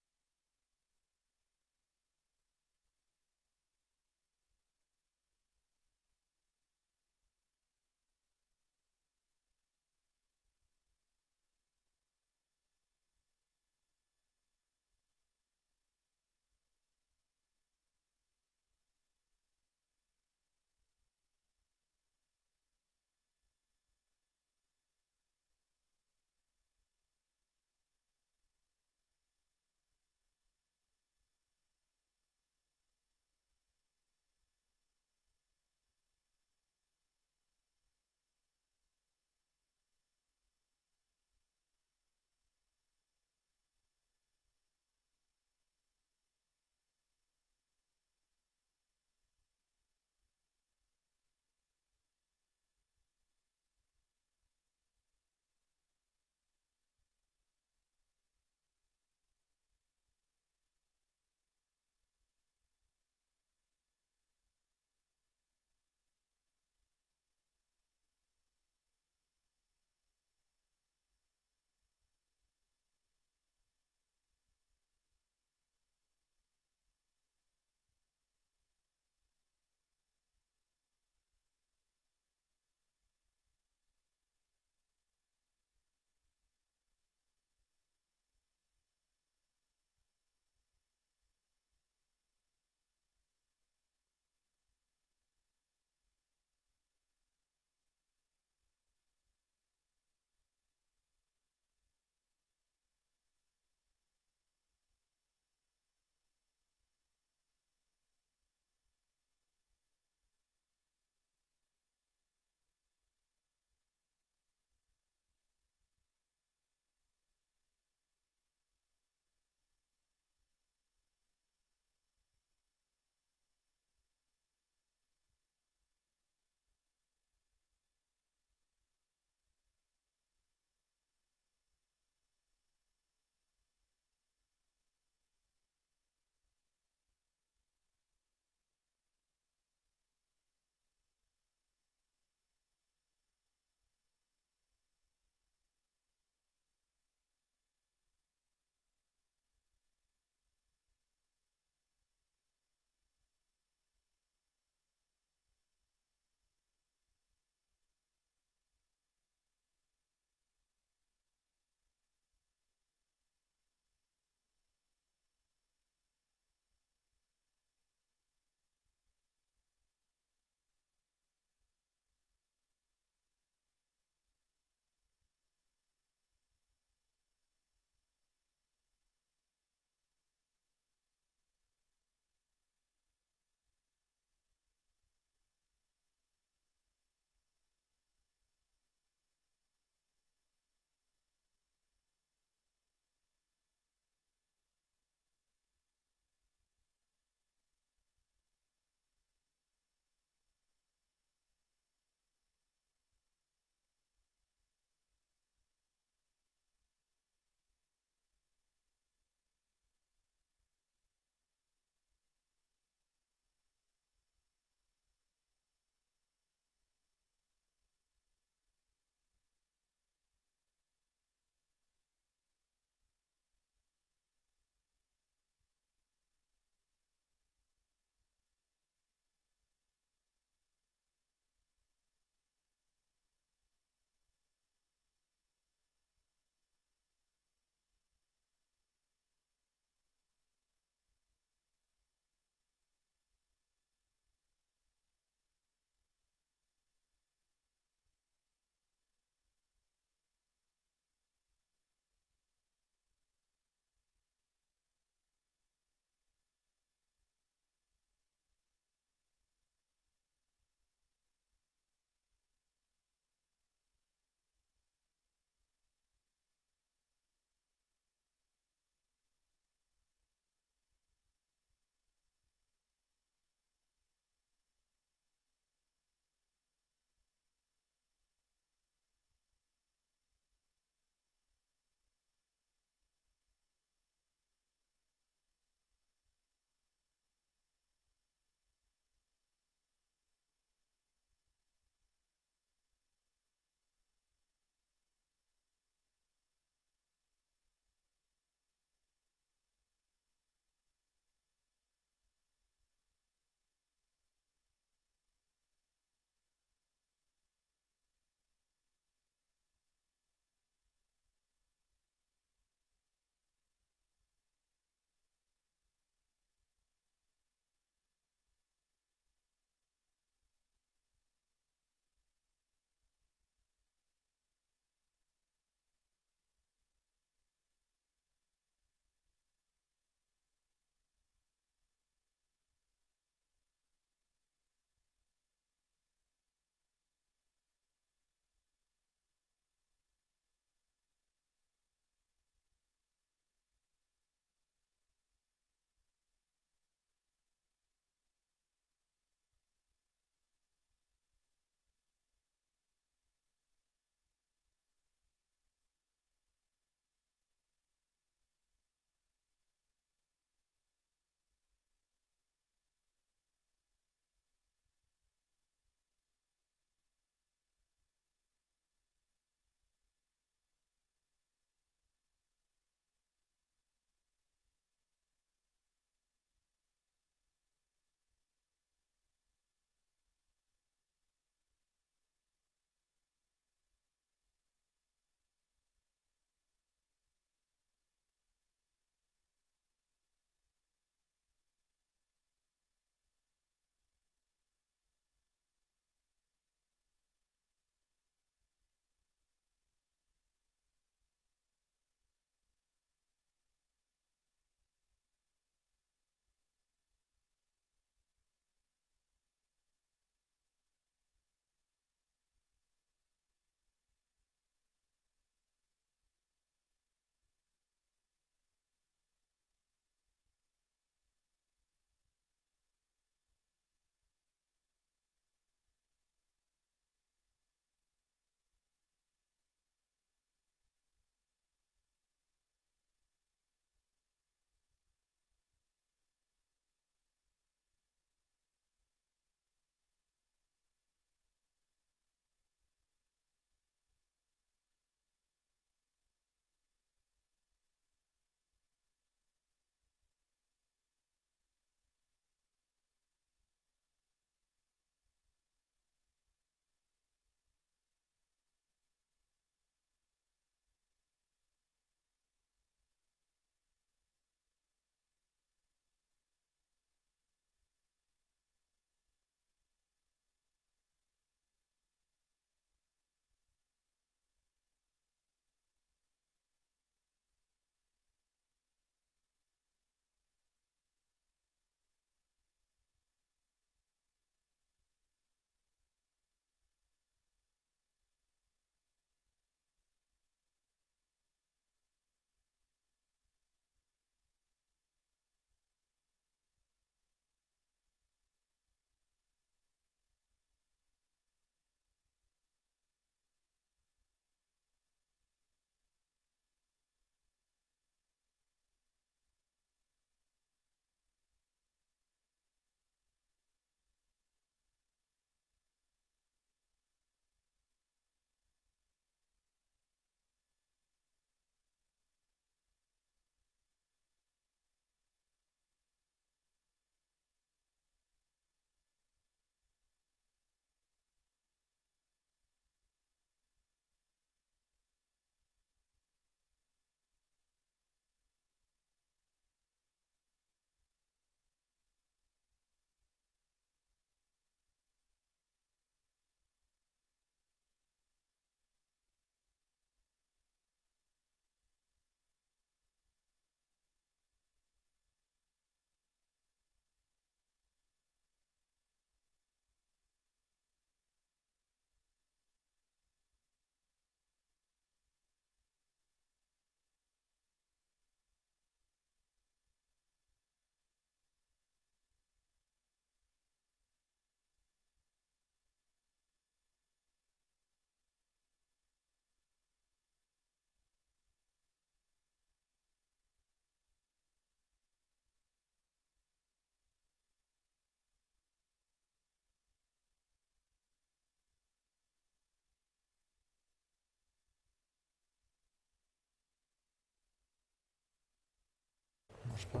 marche pas.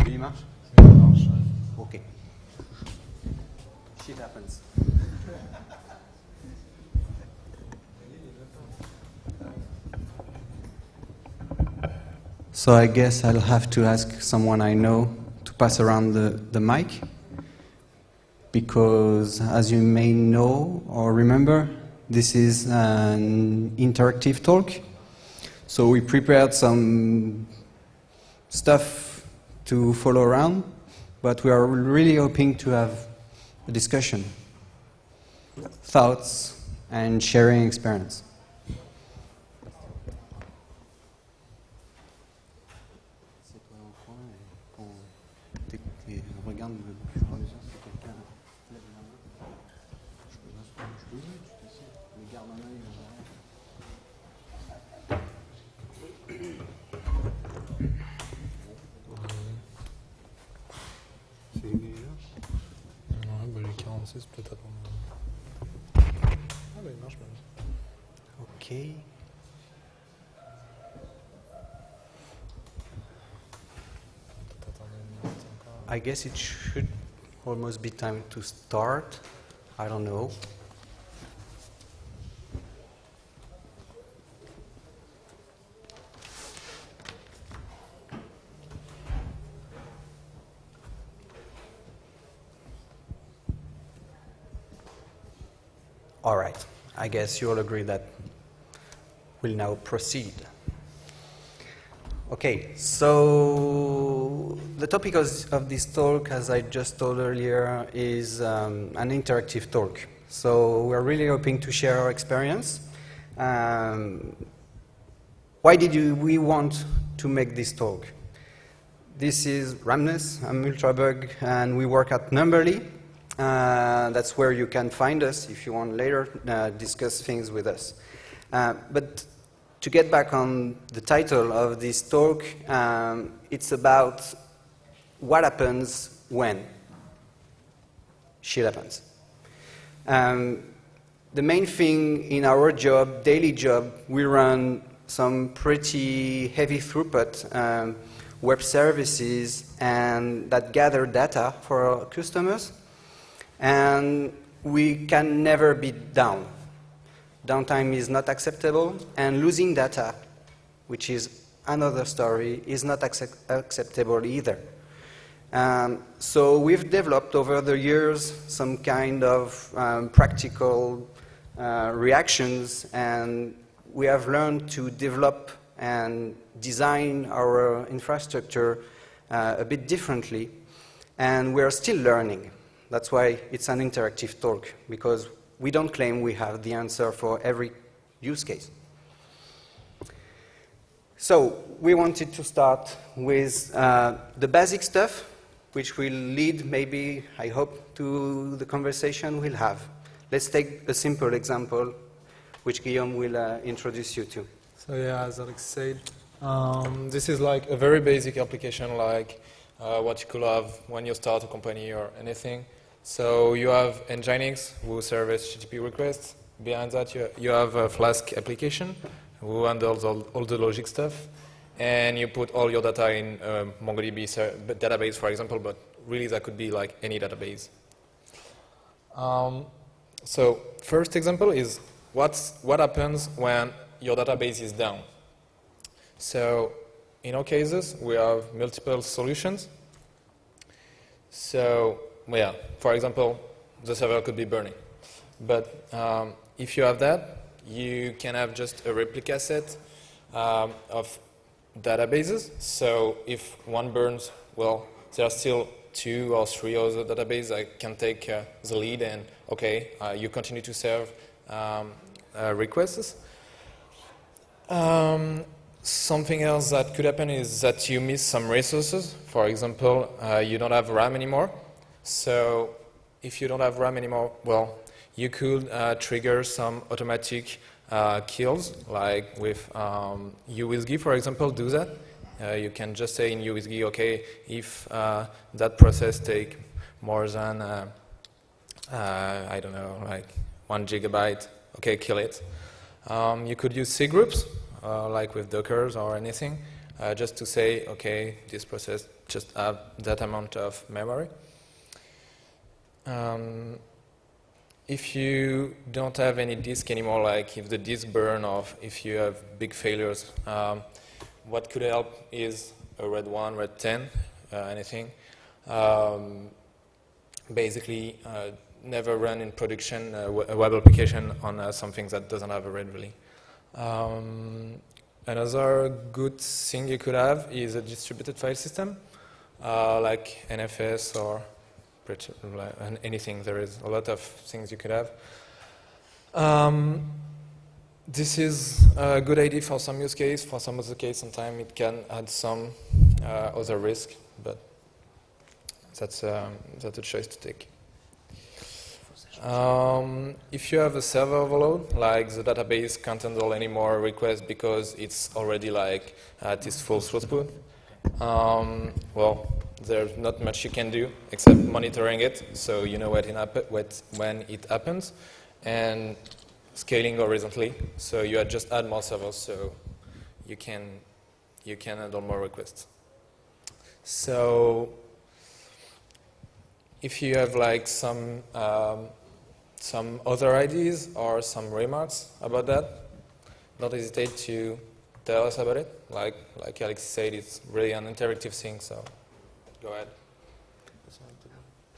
Il marche? Il marche. Ok. Shit happens. So I guess I'll have to ask someone I know to pass around the mic, because as you may know or remember, this is an interactive talk. So we prepared some stuff to follow around, but we are really hoping to have a discussion, thoughts, and sharing experience. Peut-être attendre. Ah bah il marche même. Ok. I guess it should almost be time to start. I don't know. All right, I guess you all agree that we'll now proceed. Okay, so the topic of this talk, as I just told earlier, is an interactive talk. So we're really hoping to share our experience. Why did we want to make this talk? This is Ramnes, I'm Ultrabug, and we work at Numberly. That's where you can find us if you want later discuss things with us. But to get back on the title of this talk, it's about what happens when shit happens. The main thing in our job, daily job, we run some pretty heavy throughput web services and that gather data for our customers. And we can never be down. Downtime is not acceptable, and losing data, which is another story, is not acceptable either. So we've developed over the years some kind of practical reactions, and we have learned to develop and design our infrastructure a bit differently, and we're still learning. That's why it's an interactive talk, because we don't claim we have the answer for every use case. So we wanted to start with the basic stuff, which will lead, maybe, I hope, to the conversation we'll have. Let's take a simple example, which Guillaume will introduce you to. So yeah, as Alex said, this is like a very basic application, like what you could have when you start a company or anything. So you have Nginx, who serves HTTP requests. Behind that, you have a Flask application, who handles all the logic stuff. And you put all your data in MongoDB database, for example, but really that could be like any database. So first example is what happens when your database is down. So in our cases, we have multiple solutions. So yeah, for example, the server could be burning. But if you have that, you can have just a replica set of databases. So if one burns, well, there are still 2 or 3 other databases that can take the lead, and okay, you continue to serve requests. Something else that could happen is that you miss some resources. For example, you don't have RAM anymore. So if you don't have RAM anymore, well, you could trigger some automatic kills, like with UWSG, for example, do that. You can just say in UWSG, okay, if that process takes more than, I don't know, like 1 gigabyte, okay, kill it. You could use C groups, like with Dockers or anything, just to say, okay, this process just have that amount of memory. If you don't have any disk anymore, like if the disk burn or if you have big failures, what could help is a RAID 1, RAID 10, anything. Basically, never run in production a web application on something that doesn't have a RAID really. Another good thing you could have is a distributed file system, like NFS or anything. There is a lot of things you could have. This is a good idea for some use case. For some other case, sometimes it can add some other risk, but that's a choice to take. If you have a server overload, like the database can't handle any more requests because it's already like at its full throughput, well, there's not much you can do except monitoring it, so you know when it happens, and scaling horizontally, so you just add more servers, so you can handle more requests. So if you have like some other ideas or some remarks about that, don't hesitate to tell us about it. Like Alex said, it's really an interactive thing, so go ahead.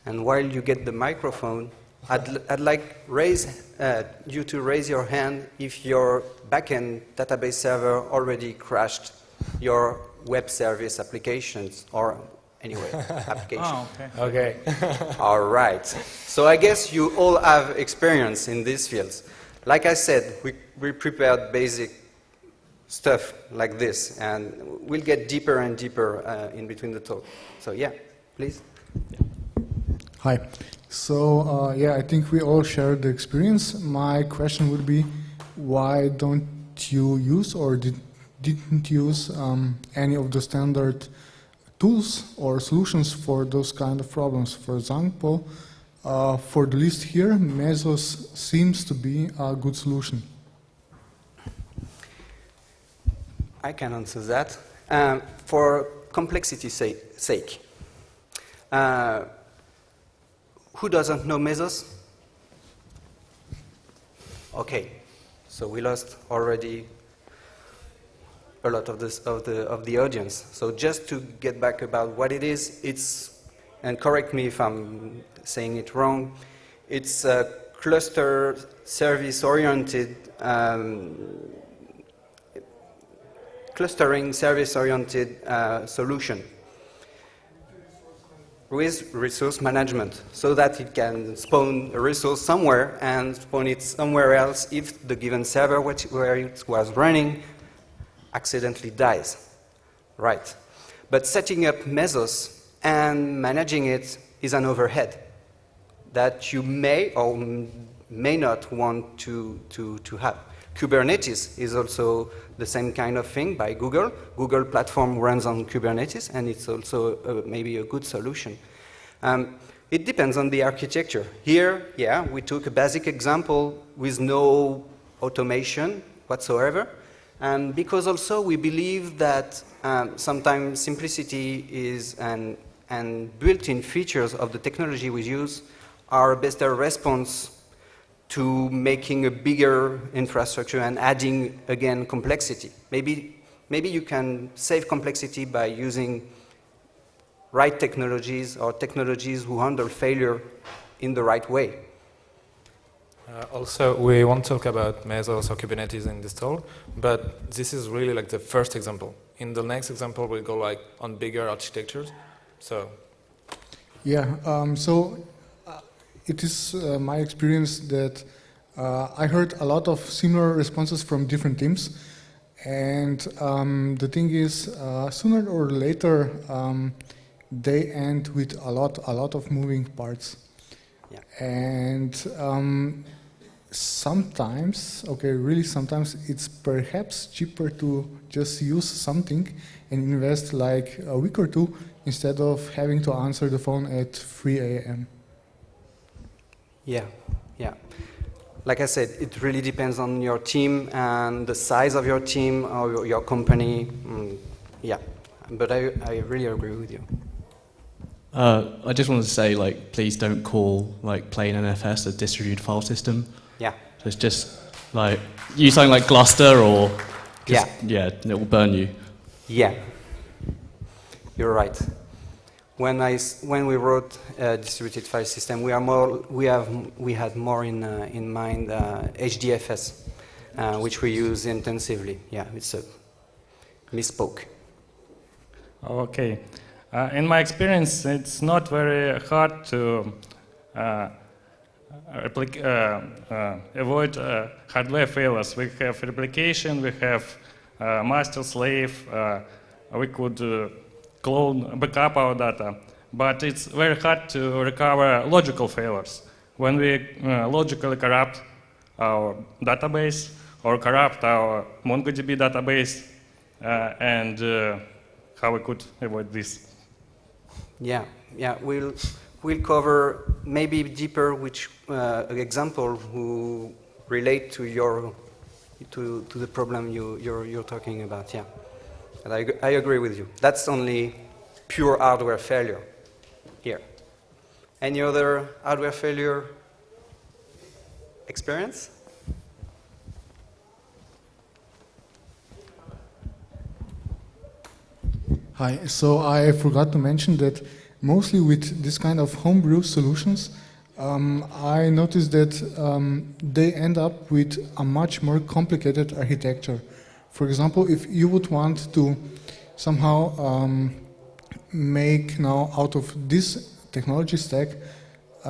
And while you get the microphone, I'd like you to raise your hand if your backend database server already crashed your web service applications or anyway, application. Oh, okay. Okay. All right. So I guess you all have experience in these fields. Like I said, we prepared basic stuff like this, and we'll get deeper and deeper in between the talk. So yeah, please. Hi. So yeah, I think we all share the experience. My question would be, why don't you use or didn't use any of the standard tools or solutions for those kind of problems? For example, for the list here, Mesos seems to be a good solution. I can answer that. For complexity's sake, who doesn't know Mesos? Okay, so we lost already a lot of the audience. So just to get back about what it is, it's, and correct me if I'm saying it wrong, it's a cluster service-oriented, clustering service-oriented solution with resource management, so that it can spawn a resource somewhere and spawn it somewhere else if the given server where it was running accidentally dies. Right. But setting up Mesos and managing it is an overhead that you may or may not want to have. Kubernetes is also the same kind of thing by Google. Google platform runs on Kubernetes, and it's also maybe a good solution. It depends on the architecture. Here, yeah, we took a basic example with no automation whatsoever. And because also we believe that sometimes simplicity is and built-in features of the technology we use are a better response to making a bigger infrastructure and adding, again, complexity. Maybe you can save complexity by using right technologies or technologies who handle failure in the right way. Also, we won't talk about Mesos or Kubernetes in this talk, but this is really like the first example. In the next example, we'll go like on bigger architectures. So, yeah. It is my experience that I heard a lot of similar responses from different teams, and the thing is, sooner or later, they end with a lot of moving parts. Yeah. And sometimes, really sometimes, it's perhaps cheaper to just use something and invest like a week or two instead of having to answer the phone at 3 a.m. Yeah, yeah. like I said, it really depends on your team and the size of your team or your company. Yeah, but I really agree with you. I just wanted to say, like, please don't call like plain NFS a distributed file system. Yeah. So it's just like use something like Gluster or yeah, it will burn you. Yeah, you're right. When we wrote a distributed file system, we had more in mind HDFS, which we use intensively. Yeah, it's a misspoke. Okay. In my experience, it's not very hard to avoid hardware failures. We have replication, we have master-slave, we could clone, backup our data. But it's very hard to recover logical failures. When we logically corrupt our database or corrupt our MongoDB database, and how we could avoid this. Yeah, we'll cover maybe deeper which example who relate to the problem you're talking about. Yeah, and I agree with you. That's only pure hardware failure here. Any other hardware failure experience? Hi, so I forgot to mention that mostly with this kind of homebrew solutions, I noticed that they end up with a much more complicated architecture. For example, if you would want to somehow make now out of this technology stack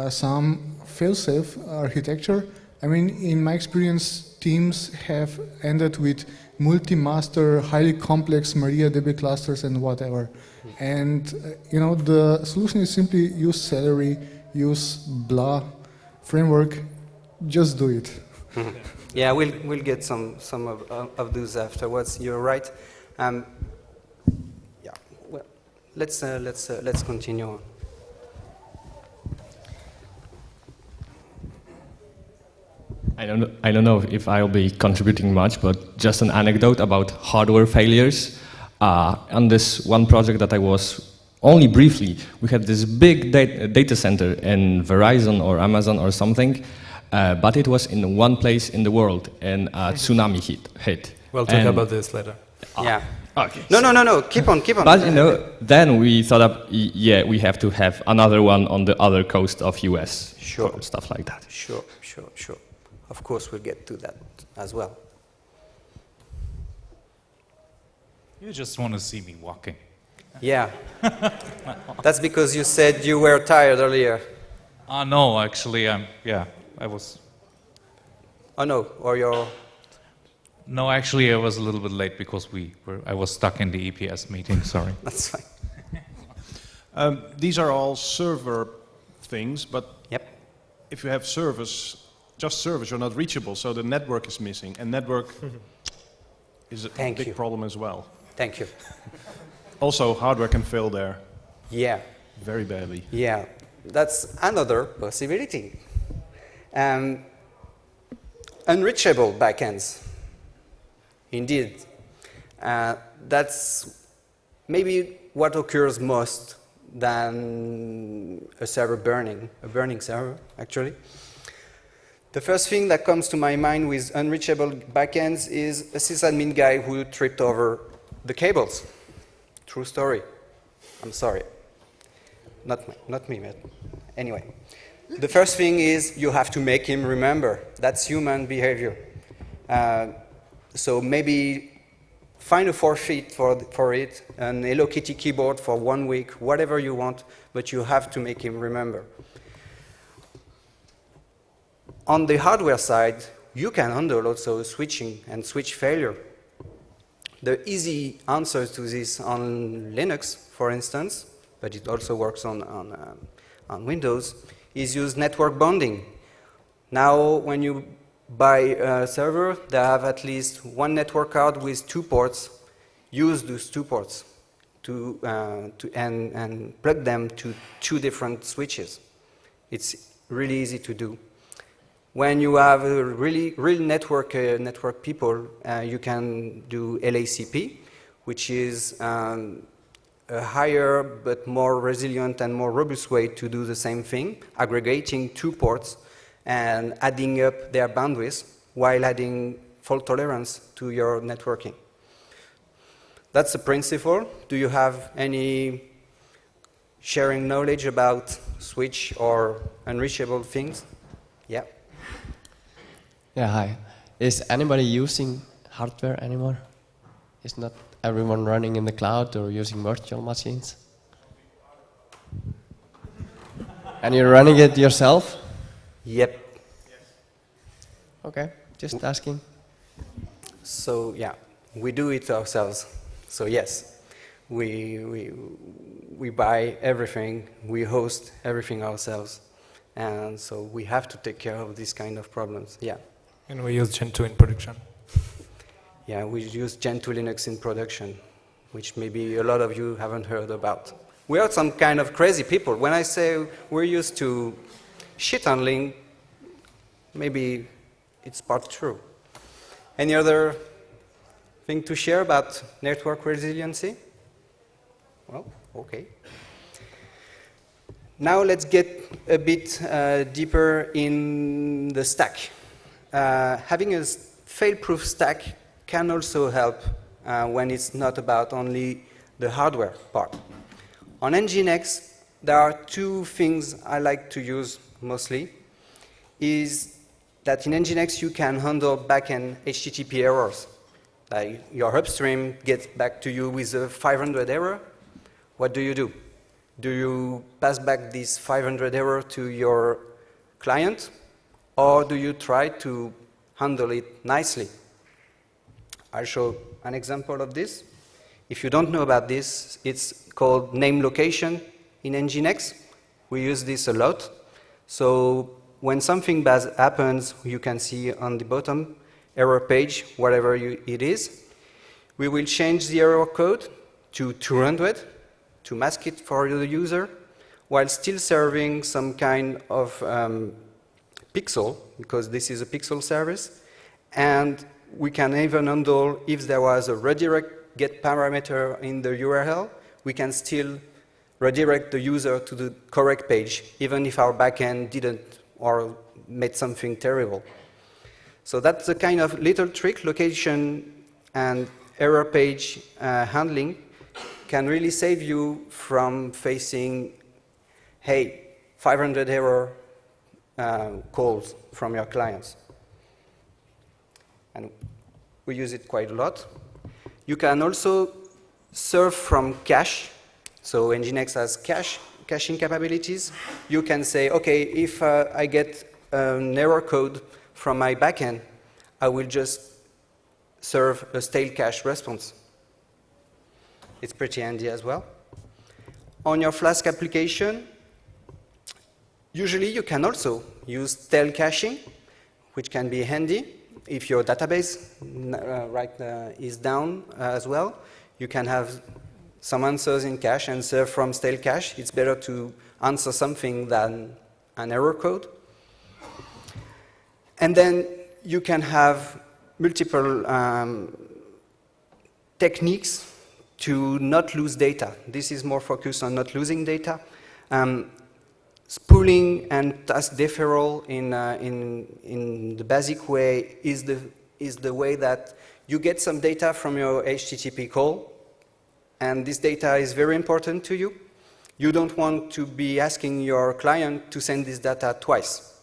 some fail-safe architecture, I mean, in my experience, teams have ended with multi-master, highly complex MariaDB clusters and whatever. And the solution is simply use Celery, use blah framework, just do it. Yeah, we'll get some of those afterwards. You're right. Yeah. Well, let's continue on. I don't know if I'll be contributing much, but just an anecdote about hardware failures. On this one project that I was only briefly, we had this big data center in Verizon or Amazon or something, but it was in one place in the world, and a tsunami hit. We'll talk about this later. Yeah. Okay. No. Keep on. But then we thought we have to have another one on the other coast of US. Sure. Stuff like that. Sure. Of course, we'll get to that as well. You just want to see me walking. Yeah. That's because you said you were tired earlier. No, actually, I was. Oh no, or you're. No, actually, I was a little bit late because I was stuck in the EPS meeting. Sorry. That's fine. These are all server things, but if you have just servers, you're not reachable, so the network is missing, and network is a big problem as well. Thank you. Also, hardware can fail there. Yeah. Very badly. Yeah, that's another possibility. Unreachable backends. Indeed. That's maybe what occurs most than a burning server, actually. The first thing that comes to my mind with unreachable backends is a sysadmin guy who tripped over the cables. True story. I'm sorry. Not me, man. Anyway. The first thing is you have to make him remember. That's human behavior. So maybe find a forfeit for it, an Hello Kitty keyboard for 1 week, whatever you want, but you have to make him remember. On the hardware side, you can handle also switching and switch failure. The easy answer to this on Linux, for instance, but it also works on Windows, is use network bonding. Now, when you buy a server, they have at least one network card with 2 ports. Use those 2 ports and plug them to 2 different switches. It's really easy to do. When you have a real network people, you can do LACP, which is a higher but more resilient and more robust way to do the same thing, aggregating 2 ports and adding up their bandwidth while adding fault tolerance to your networking. That's the principle. Do you have any sharing knowledge about switch or unreachable things? Yeah. Yeah, hi. Is anybody using hardware anymore? Is not everyone running in the cloud or using virtual machines? And you're running it yourself? Yep. Okay, just asking. So yeah, we do it ourselves. So yes, we buy everything, we host everything ourselves, and so we have to take care of these kind of problems. Yeah. And we use Gentoo in production. Yeah, we use Gentoo Linux in production, which maybe a lot of you haven't heard about. We are some kind of crazy people. When I say we're used to shit handling, maybe it's part true. Any other thing to share about network resiliency? Well, okay. Now let's get a bit deeper in the stack. Having a fail-proof stack can also help when it's not about only the hardware part. On Nginx, there are 2 things I like to use mostly. Is that in Nginx you can handle backend HTTP errors. Like your upstream gets back to you with a 500 error. What do? Do you pass back this 500 error to your client, or do you try to handle it nicely? I'll show an example of this. If you don't know about this, it's called name location in Nginx. We use this a lot. So when something bad happens, you can see on the bottom error page, whatever it is. We will change the error code to 200 to mask it for the user, while still serving some kind of pixel, because this is a pixel service. And we can even handle, if there was a redirect get parameter in the URL, we can still redirect the user to the correct page, even if our backend didn't or made something terrible. So that's the kind of little trick, location and error page handling can really save you from facing, hey, 500 error calls from your clients. And we use it quite a lot. You can also serve from cache. So Nginx has caching capabilities. You can say, okay, if I get an error code from my backend, I will just serve a stale cache response. It's pretty handy as well. On your Flask application, usually you can also use stale caching, which can be handy. If your database is down as well, you can have some answers in cache and serve from stale cache. It's better to answer something than an error code. And then you can have multiple techniques to not lose data. This is more focused on not losing data. Spooling and task deferral in the basic way is the way that you get some data from your HTTP call, and this data is very important to you. You don't want to be asking your client to send this data twice.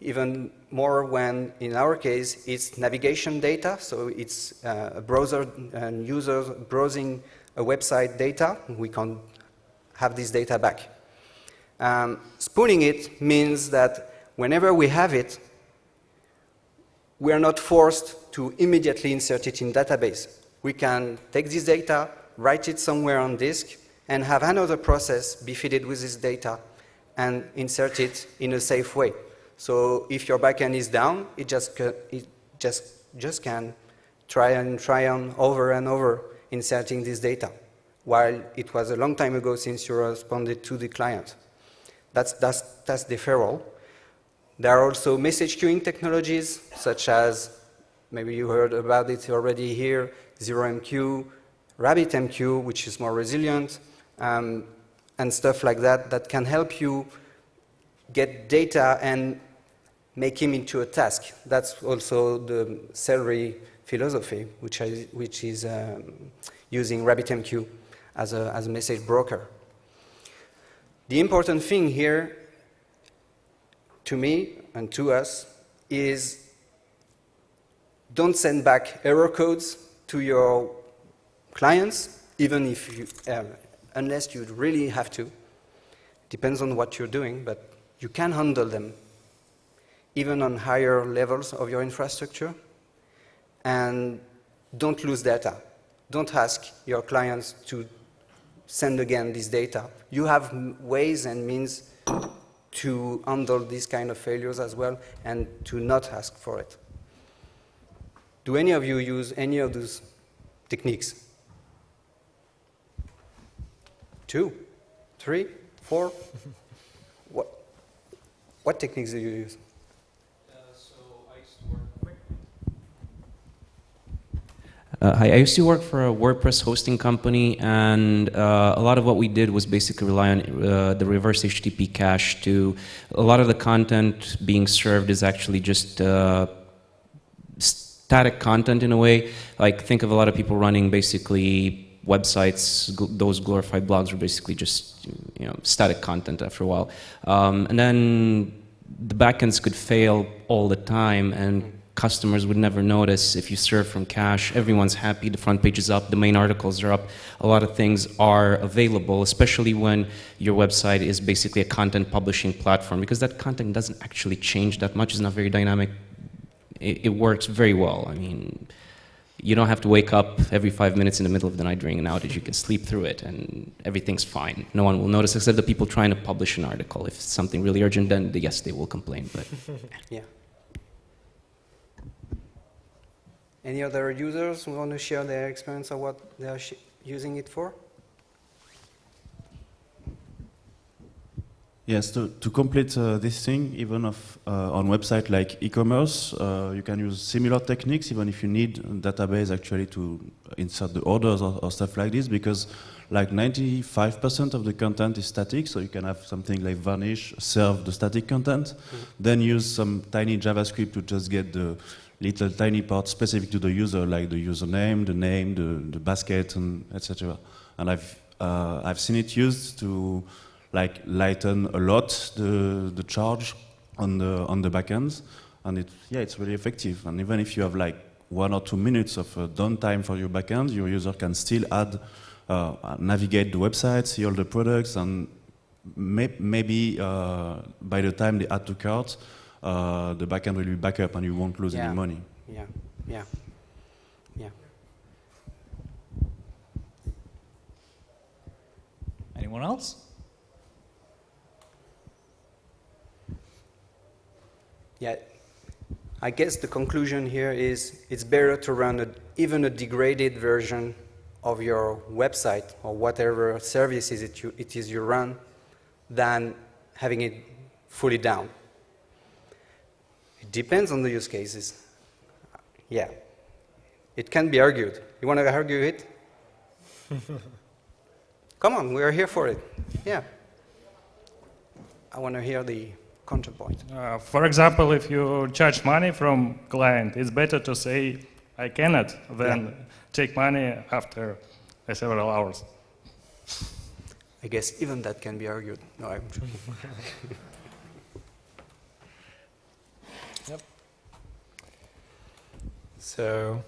Even more when, in our case, it's navigation data, so it's a browser and users browsing a website data. We can't have this data back. Spooling it means that whenever we have it, we are not forced to immediately insert it in database. We can take this data, write it somewhere on disk, and have another process be fed with this data and insert it in a safe way. So if your backend is down, it just can try on over and over inserting this data, while it was a long time ago since you responded to the client. That's deferral. There are also message queuing technologies, such as, maybe you heard about it already here, ZeroMQ, RabbitMQ, which is more resilient, and stuff like that, that can help you get data and make him into a task. That's also the Celery philosophy, which is using RabbitMQ as a message broker. The important thing here, to me and to us, is don't send back error codes to your clients, even if you, unless you really have to. Depends on what you're doing, but you can handle them, even on higher levels of your infrastructure. And don't lose data. Don't ask your clients to send again this data. You have ways and means to handle these kind of failures as well, and to not ask for it. Do any of you use any of those techniques? 2, 3, 4? What techniques do you use? Hi, I used to work for a WordPress hosting company, and a lot of what we did was basically rely on the reverse HTTP cache. To a lot of the content being served is actually just static content in a way. Like, think of a lot of people running basically websites. Those glorified blogs were basically just static content after a while, and then the backends could fail all the time, and customers would never notice if you serve from cache. Everyone's happy, the front page is up, the main articles are up, a lot of things are available, especially when your website is basically a content publishing platform, because that content doesn't actually change that much, it's not very dynamic. It works very well. I mean, you don't have to wake up every 5 minutes in the middle of the night during an outage. You can sleep through it and everything's fine. No one will notice except the people trying to publish an article. If it's something really urgent, then yes, they will complain. But yeah. Any other users who want to share their experience of what they are using it for? Yes, to complete this thing, even on website like e-commerce, you can use similar techniques, even if you need a database actually to insert the orders or stuff like this, because like 95% of the content is static, so you can have something like Varnish serve the static content, then use some tiny JavaScript to just get the little tiny part specific to the user, like the username, the name, the basket, and etc. And I've seen it used to like lighten a lot the charge on the backends, and it's really effective. And even if you have like 1 or 2 minutes of downtime for your backend, your user can still add, navigate the website, see all the products, and maybe by the time they add to cart, the backend will be back up and you won't lose any money. Yeah. Anyone else? Yeah, I guess the conclusion here is it's better to run even a degraded version of your website or whatever services it is you run than having it fully down. It depends on the use cases. Yeah, it can be argued. You want to argue it? Come on, we are here for it. Yeah. I want to hear the counterpoint. For example, if you charge money from client, it's better to say, I cannot, than take money after several hours. I guess even that can be argued. No, I'm joking. Yep. So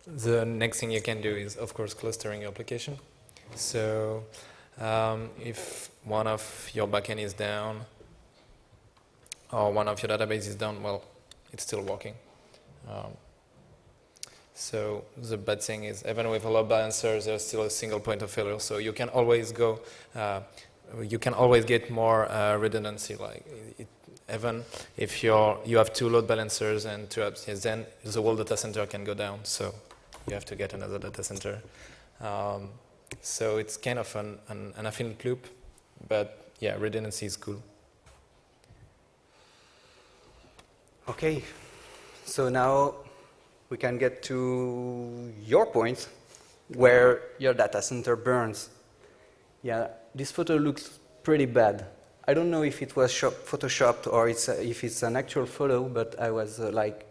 the next thing you can do is, of course, clustering your application. So if one of your backend is down, or one of your database is down, well, it's still working. So the bad thing is, even with a load balancer, there's still a single point of failure. So you can always go, you can always get more redundancy. Like even if you have 2 load balancers and 2 apps, then the whole data center can go down. So you have to get another data center. So it's kind of an infinite loop, but yeah, redundancy is cool. Okay, so now we can get to your point where your data center burns. Yeah, this photo looks pretty bad. I don't know if it was photoshopped or if it's an actual photo, but I was like,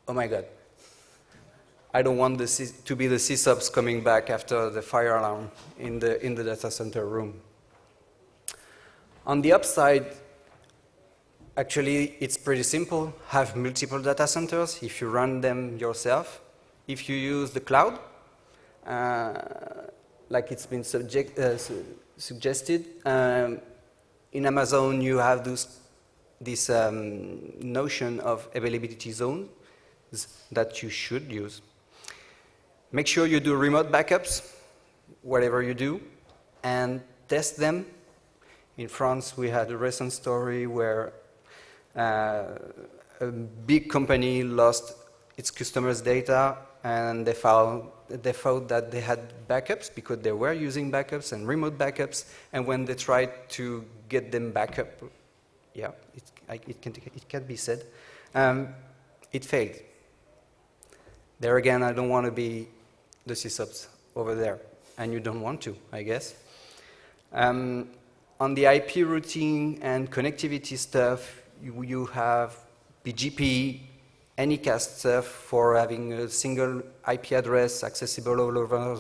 oh my God. I don't want to be the sysops coming back after the fire alarm in the data center room. On the upside, actually, it's pretty simple. Have multiple data centers if you run them yourself. If you use the cloud, like it's been suggested, in Amazon you have this notion of availability zones that you should use. Make sure you do remote backups, whatever you do, and test them. In France, we had a recent story where a big company lost its customers' data, and they thought that they had backups because they were using backups and remote backups, and when they tried to get them back up, yeah, it can be said, it failed. There again, I don't want to be the sysops over there, and you don't want to, I guess. On the IP routing and connectivity stuff, you have BGP, Anycast stuff for having a single IP address accessible all over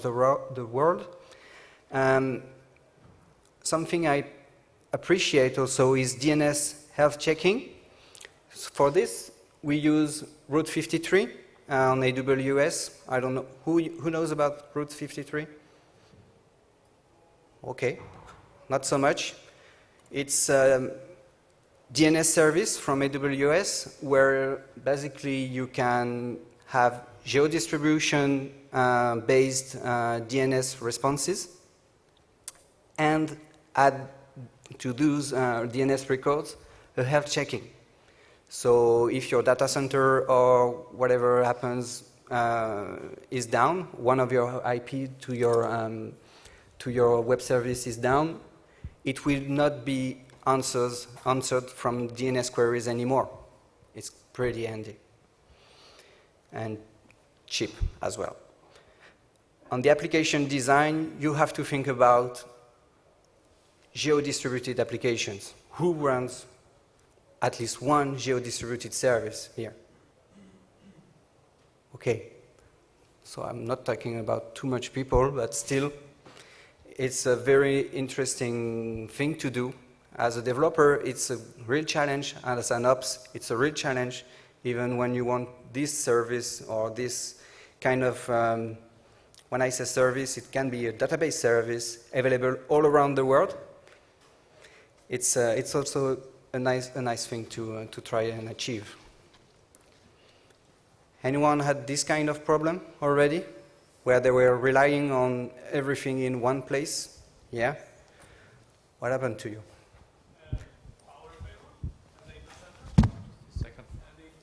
the world. Something I appreciate also is DNS health checking. For this, we use Route 53 on AWS. I don't know, who knows about Route 53? Okay, not so much. It's a DNS service from AWS where basically you can have geo-distribution based DNS responses and add to those DNS records a health checking. So if your data center or whatever happens is down, one of your IP to your web service is down, it will not be answered from DNS queries anymore. It's pretty handy and cheap as well. On the application design, you have to think about geo-distributed applications. Who runs at least one geo-distributed service here? Okay, so I'm not talking about too much people, but still, it's a very interesting thing to do. As a developer, it's a real challenge, and as an ops, it's a real challenge, even when you want this service or this kind of, when I say service, it can be a database service available all around the world. It's also a nice thing to try and achieve. Anyone had this kind of problem already, where they were relying on everything in one place? Yeah? What happened to you?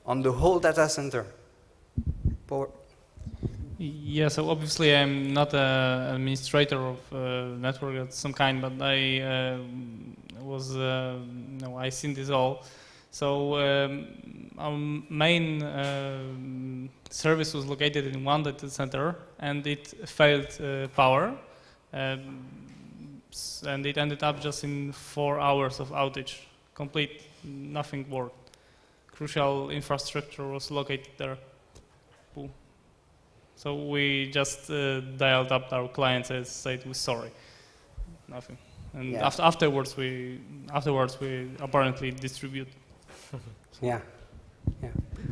On the whole data center. Power. Yeah, so obviously I'm not an administrator of network of some kind, but I was, I seen this all. So our main service was located in one data center, and it failed power, and it ended up just in 4 hours of outage, complete, nothing worked. Crucial infrastructure was located there. So we just dialed up our clients and said we're sorry, nothing. And yeah. afterwards we apparently distribute. Yeah.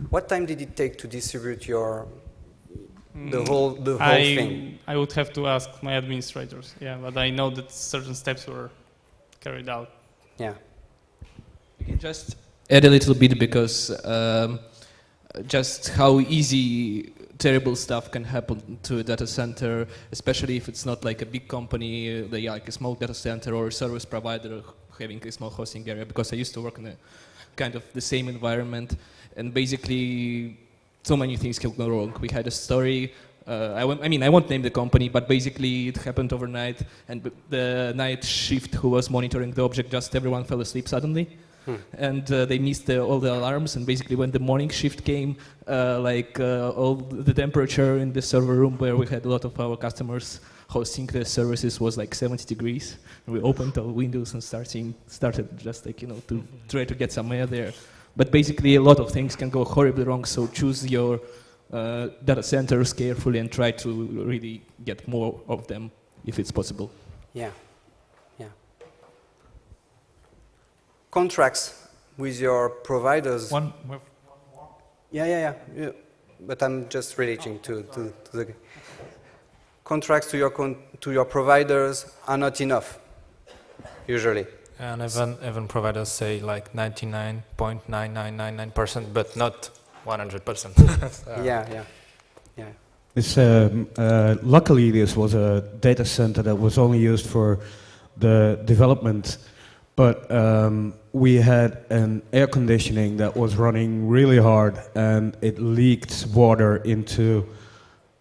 What time did it take to distribute the whole thing? I would have to ask my administrators. Yeah, but I know that certain steps were carried out. Yeah. You can just add a little bit because just how easy terrible stuff can happen to a data center, especially if it's not like a big company, like a small data center or a service provider having a small hosting area, because I used to work in a kind of the same environment, and basically so many things can go wrong. We had a story, I won't name the company, but basically it happened overnight, and the night shift who was monitoring the object, just everyone fell asleep suddenly. and they missed all the alarms. And basically, when the morning shift came, all the temperature in the server room where we had a lot of our customers hosting the services was like 70 degrees. We opened all windows and started just to try to get some air there. But basically, a lot of things can go horribly wrong. So choose your data centers carefully and try to really get more of them if it's possible. Yeah. Contracts with your providers. One. Yeah. But I'm just relating to the contracts to your providers are not enough, usually. And even providers say like 99.9999%, but not 100%. So. Yeah. Luckily, this was a data center that was only used for the development, but we had an air conditioning that was running really hard, and it leaked water into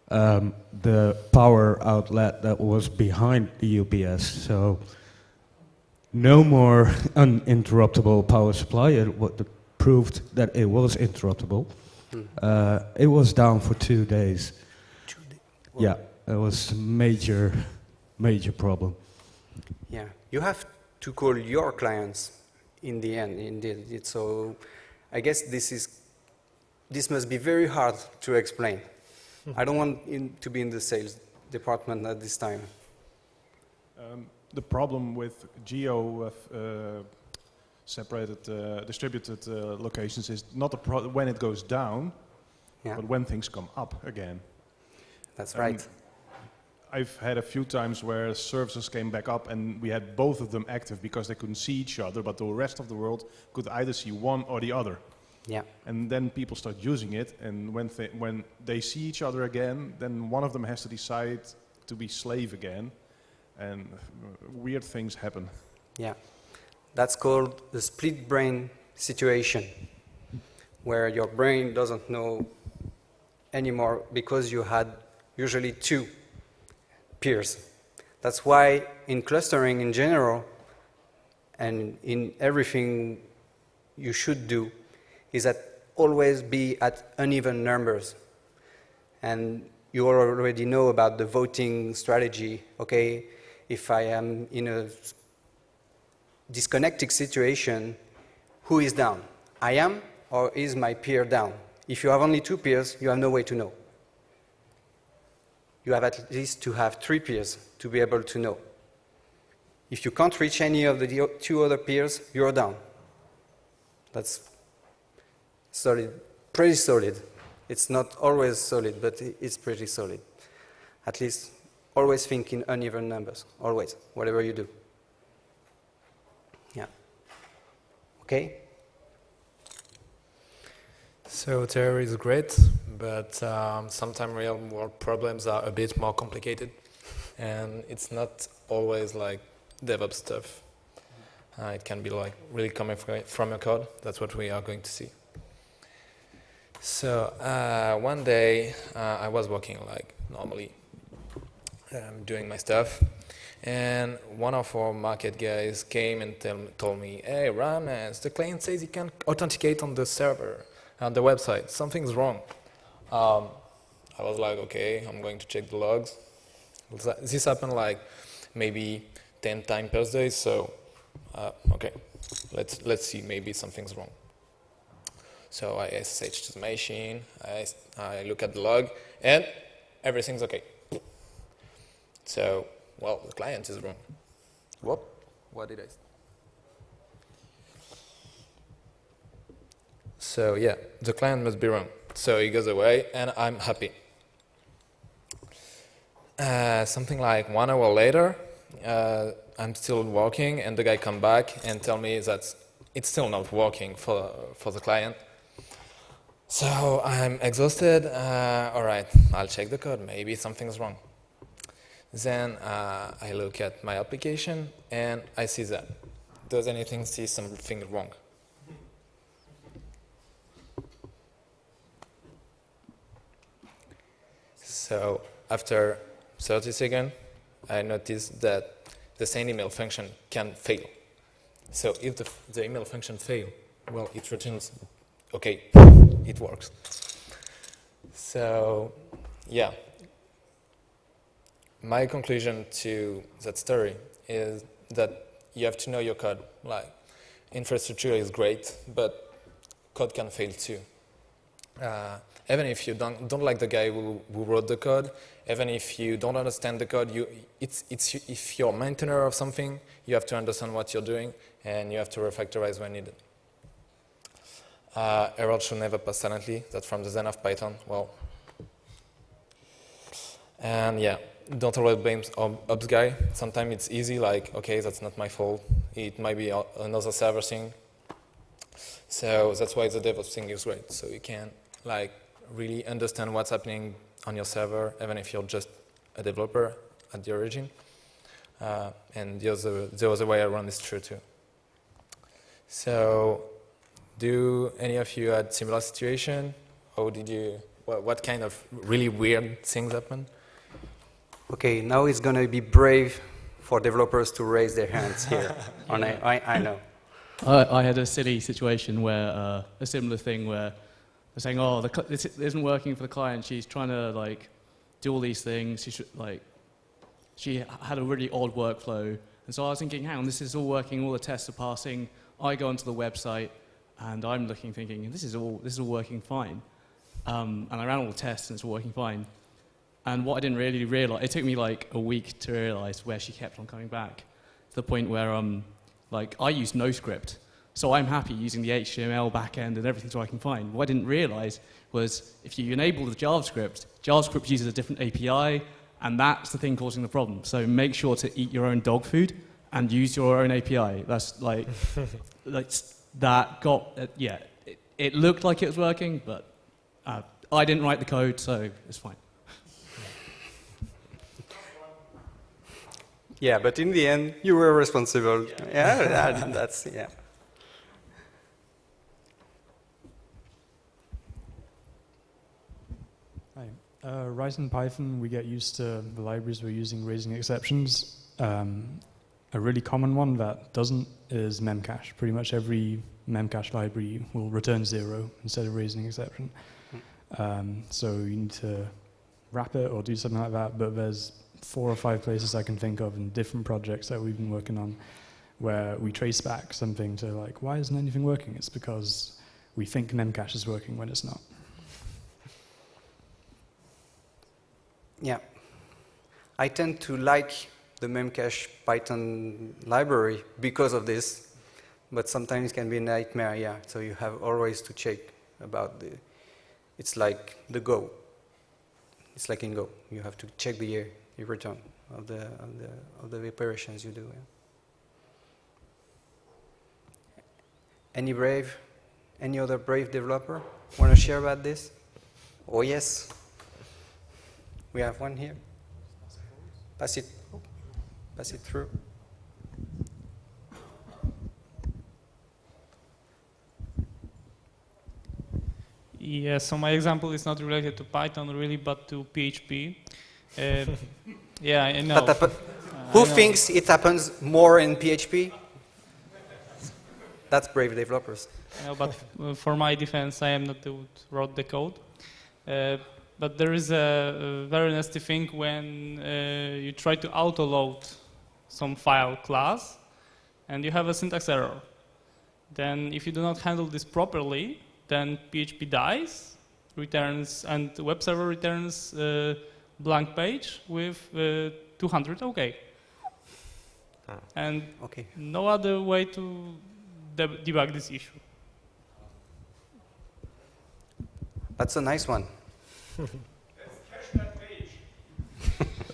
the power outlet that was behind the UPS. So no more uninterruptible power supply. It proved that it was interruptible. It was down for 2 days. 2 days? Yeah, it was a major problem. Yeah, you have to call your clients in the end. Indeed, so I guess this must be very hard to explain. I don't want to be in the sales department at this time. The problem with separated, distributed locations is not when it goes down, but when things come up again. That's right. I've had a few times where services came back up and we had both of them active because they couldn't see each other, but the rest of the world could either see one or the other. Yeah. And then people start using it, and when they see each other again, then one of them has to decide to be slave again, and weird things happen. Yeah. That's called the split brain situation, where your brain doesn't know anymore because you had usually two peers. That's why in clustering in general, and in everything you should do, is that always be at uneven numbers. And you already know about the voting strategy. Okay, if I am in a disconnected situation, who is down? I am, or is my peer down? If you have only two peers, you have no way to know. You have at least to have three peers to be able to know. If you can't reach any of the two other peers, you're down. That's solid, pretty solid. It's not always solid, but it's pretty solid. At least always think in uneven numbers, always, whatever you do. Yeah. Okay? So theory is great, but sometimes real world problems are a bit more complicated, and it's not always like DevOps stuff. It can be like really coming from your code. That's what we are going to see. So one day I was working like normally, doing my stuff, and one of our market guys came and told me, "Hey, Rames, the client says he can't authenticate on the server, on the website. Something's wrong." I was like, "Okay, I'm going to check the logs." This happened like maybe 10 times per day, so okay, let's see, maybe something's wrong. So I SSH to the machine, I look at the log, and everything's okay. So, well, the client is wrong. Whoop, what did I say? So yeah, the client must be wrong. So he goes away, and I'm happy. Something like 1 hour later, I'm still working, and the guy come back and tell me that it's still not working for the client. So I'm exhausted. All right, I'll check the code. Maybe something's wrong. Then I look at my application, and I see that. Does anything see something wrong? So after 30 seconds, I noticed that the send email function can fail. So if the email function fails, well, it returns, okay, it works. So, yeah. My conclusion to that story is that you have to know your code. Like, infrastructure is great, but code can fail too. Even if you don't like the guy who wrote the code, even if you don't understand the code, if you're a maintainer of something, you have to understand what you're doing, and you have to refactorize when needed. Errors should never pass silently. That's from the Zen of Python. Well, and yeah, don't always blame ops guy. Sometimes it's easy, like, okay, that's not my fault. It might be another server thing. So that's why the DevOps thing is great. So you can like really understand what's happening on your server, even if you're just a developer at the origin. And the other way around is true too. So, do any of you had similar situation? Or did you? What kind of really weird things happen? Okay, now it's going to be brave for developers to raise their hands here. I know. I had a silly situation where a similar thing where they're saying, "Oh, this isn't working for the client. She's trying to like do all these things. She had a really odd workflow." And so I was thinking, "Hang on, this is all working. All the tests are passing." I go onto the website and I'm looking, thinking, "This is all working fine." And I ran all the tests and it's all working fine. And what I didn't really realize, it took me like a week to realize where she kept on coming back, to the point where like I use NoScript, so I'm happy using the HTML backend and everything's working fine. What I didn't realize was if you enable the JavaScript uses a different API, and that's the thing causing the problem. So make sure to eat your own dog food and use your own API. That's like, it looked like it was working, but I didn't write the code, so it's fine. Yeah, but in the end, you were responsible. Yeah, that's, yeah. Hi. Right in Python, we get used to the libraries we're using raising exceptions. A really common one that doesn't is memcache. Pretty much every memcache library will return 0 instead of raising an exception. So you need to wrap it or do something like that, but there's 4 or 5 places I can think of in different projects that we've been working on where we trace back something to like, why isn't anything working? It's because we think memcache is working when it's not. Yeah. I tend to like the memcache Python library because of this, but sometimes it can be a nightmare, yeah. So you have always to check about it's like the Go. It's like in Go. You have to check the return of the operations you do. Yeah. Any other brave developer want to share about this? Oh yes, we have one here. Pass it through. Yeah, so my example is not related to Python really, but to PHP. Yeah, I know. Who thinks it happens more in PHP? That's brave developers. But for my defense, I am not the one who wrote the code. But there is a very nasty thing when you try to auto-load some file class and you have a syntax error. Then if you do not handle this properly, then PHP dies, returns, and the web server returns blank page with 200 OK. And no other way to debug this issue. That's a nice one.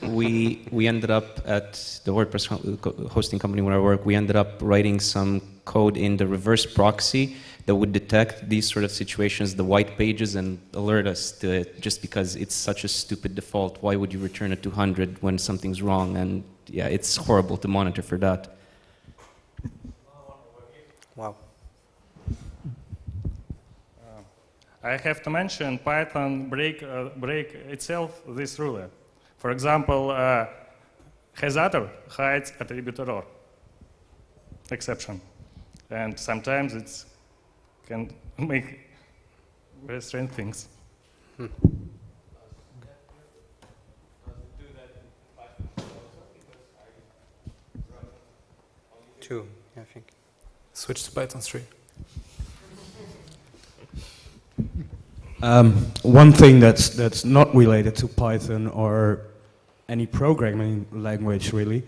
We ended up at the WordPress hosting company where I work, we ended up writing some code in the reverse proxy that would detect these sort of situations, the white pages, and alert us to it, just because it's such a stupid default. Why would you return a 200 when something's wrong? And yeah, it's horrible to monitor for that. Wow. I have to mention Python break itself this rule. For example, hasAttor hides attribute error exception. and sometimes it can make very strange things. Two, I think. Switch to Python 3. One thing that's not related to Python or any programming language really,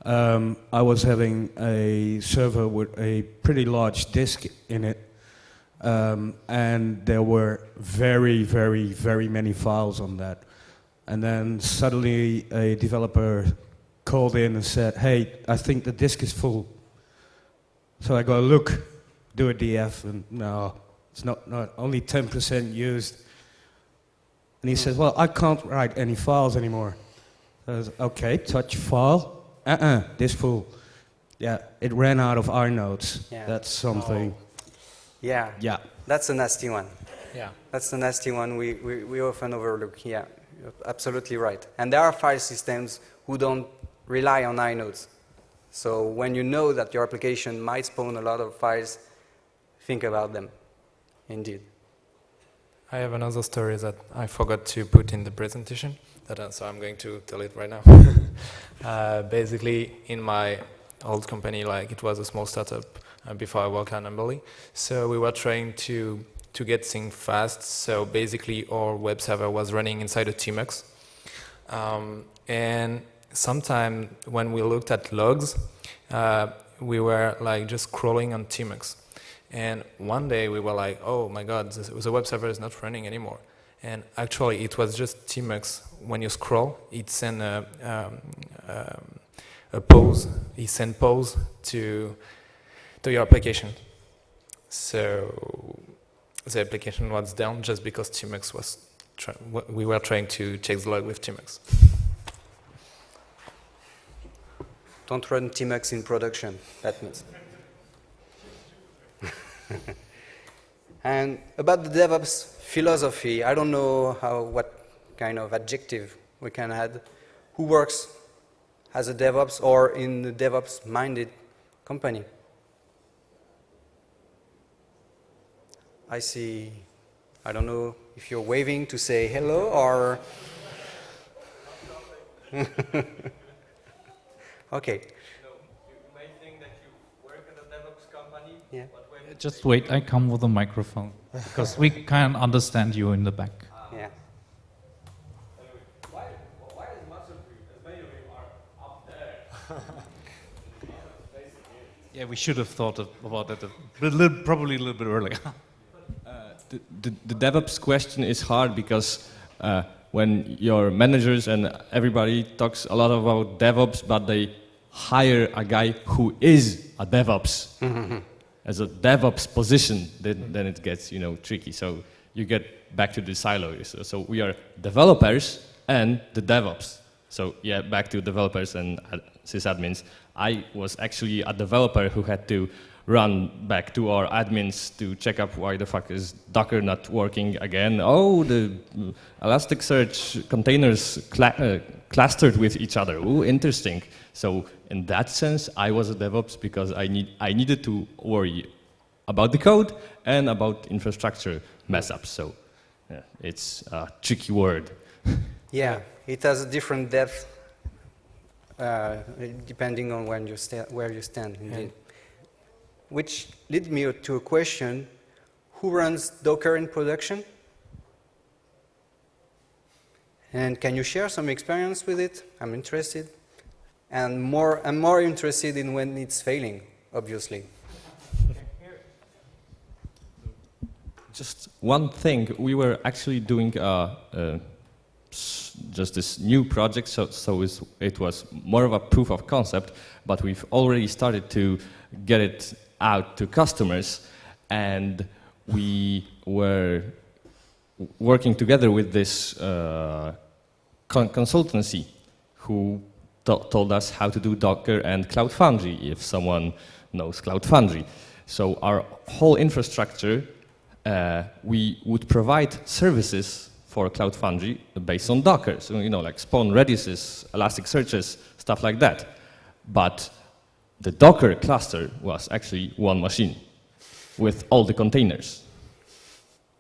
I was having a server with a pretty large disk in it, and there were very, very, very many files on that. And then suddenly a developer called in and said, "Hey, I think the disk is full." So I go, "Look, do a DF," and no, it's not only 10% used. And he says, "Well, I can't write any files anymore." So I was, "Okay, touch file. This full." Yeah, it ran out of inodes. Yeah. That's something. Yeah. Yeah. That's a nasty one. Yeah. That's the nasty one we often overlook. Yeah, you're absolutely right. And there are file systems who don't rely on inodes. So when you know that your application might spawn a lot of files, think about them. Indeed. I have another story that I forgot to put in the presentation, so I'm going to tell it right now. Basically, in my old company, like it was a small startup before I worked at Amboli, so we were trying to get things fast. So basically, our web server was running inside a Tmux, and sometime when we looked at logs, we were like just scrolling on Tmux. And one day we were like, oh my God, the web server is not running anymore. And actually it was just Tmux. When you scroll, it sends a pause. It sends pause to your application. So the application was down just because Tmux was, we were trying to check the log with Tmux. Don't run Tmux in production, that means. And about the DevOps philosophy, I don't know what kind of adjective we can add. Who works as a DevOps or in a DevOps-minded company? I see, I don't know if you're waving to say hello or... Okay. Yeah. Just wait, I come with a microphone, because we can't understand you in the back. Yeah. Why is muscle group, as many of you are up there? Yeah, we should have thought about that probably a little bit earlier. The DevOps question is hard because when your managers and everybody talks a lot about DevOps, but they hire a guy who is a DevOps as a DevOps position, then it gets tricky. So you get back to the silo. So we are developers and the DevOps. So yeah, back to developers and sysadmins. I was actually a developer who had to run back to our admins to check up why the fuck is Docker not working again. Oh, the Elasticsearch containers clustered with each other. Ooh, interesting. So in that sense, I was a DevOps because I needed to worry about the code and about infrastructure mess ups. So yeah, it's a tricky word. Yeah, it has a different depth depending on where you stand, indeed. Which leads me to a question: who runs Docker in production? And can you share some experience with it? I'm interested. And I'm more interested in when it's failing, obviously. Just one thing, we were actually doing just this new project, so it was more of a proof of concept, but we've already started to get it out to customers, and we were working together with this consultancy who told us how to do Docker and Cloud Foundry, if someone knows Cloud Foundry. So our whole infrastructure, we would provide services for Cloud Foundry based on Docker. So, like Spawn Redises, Elasticsearches, stuff like that. But the Docker cluster was actually one machine with all the containers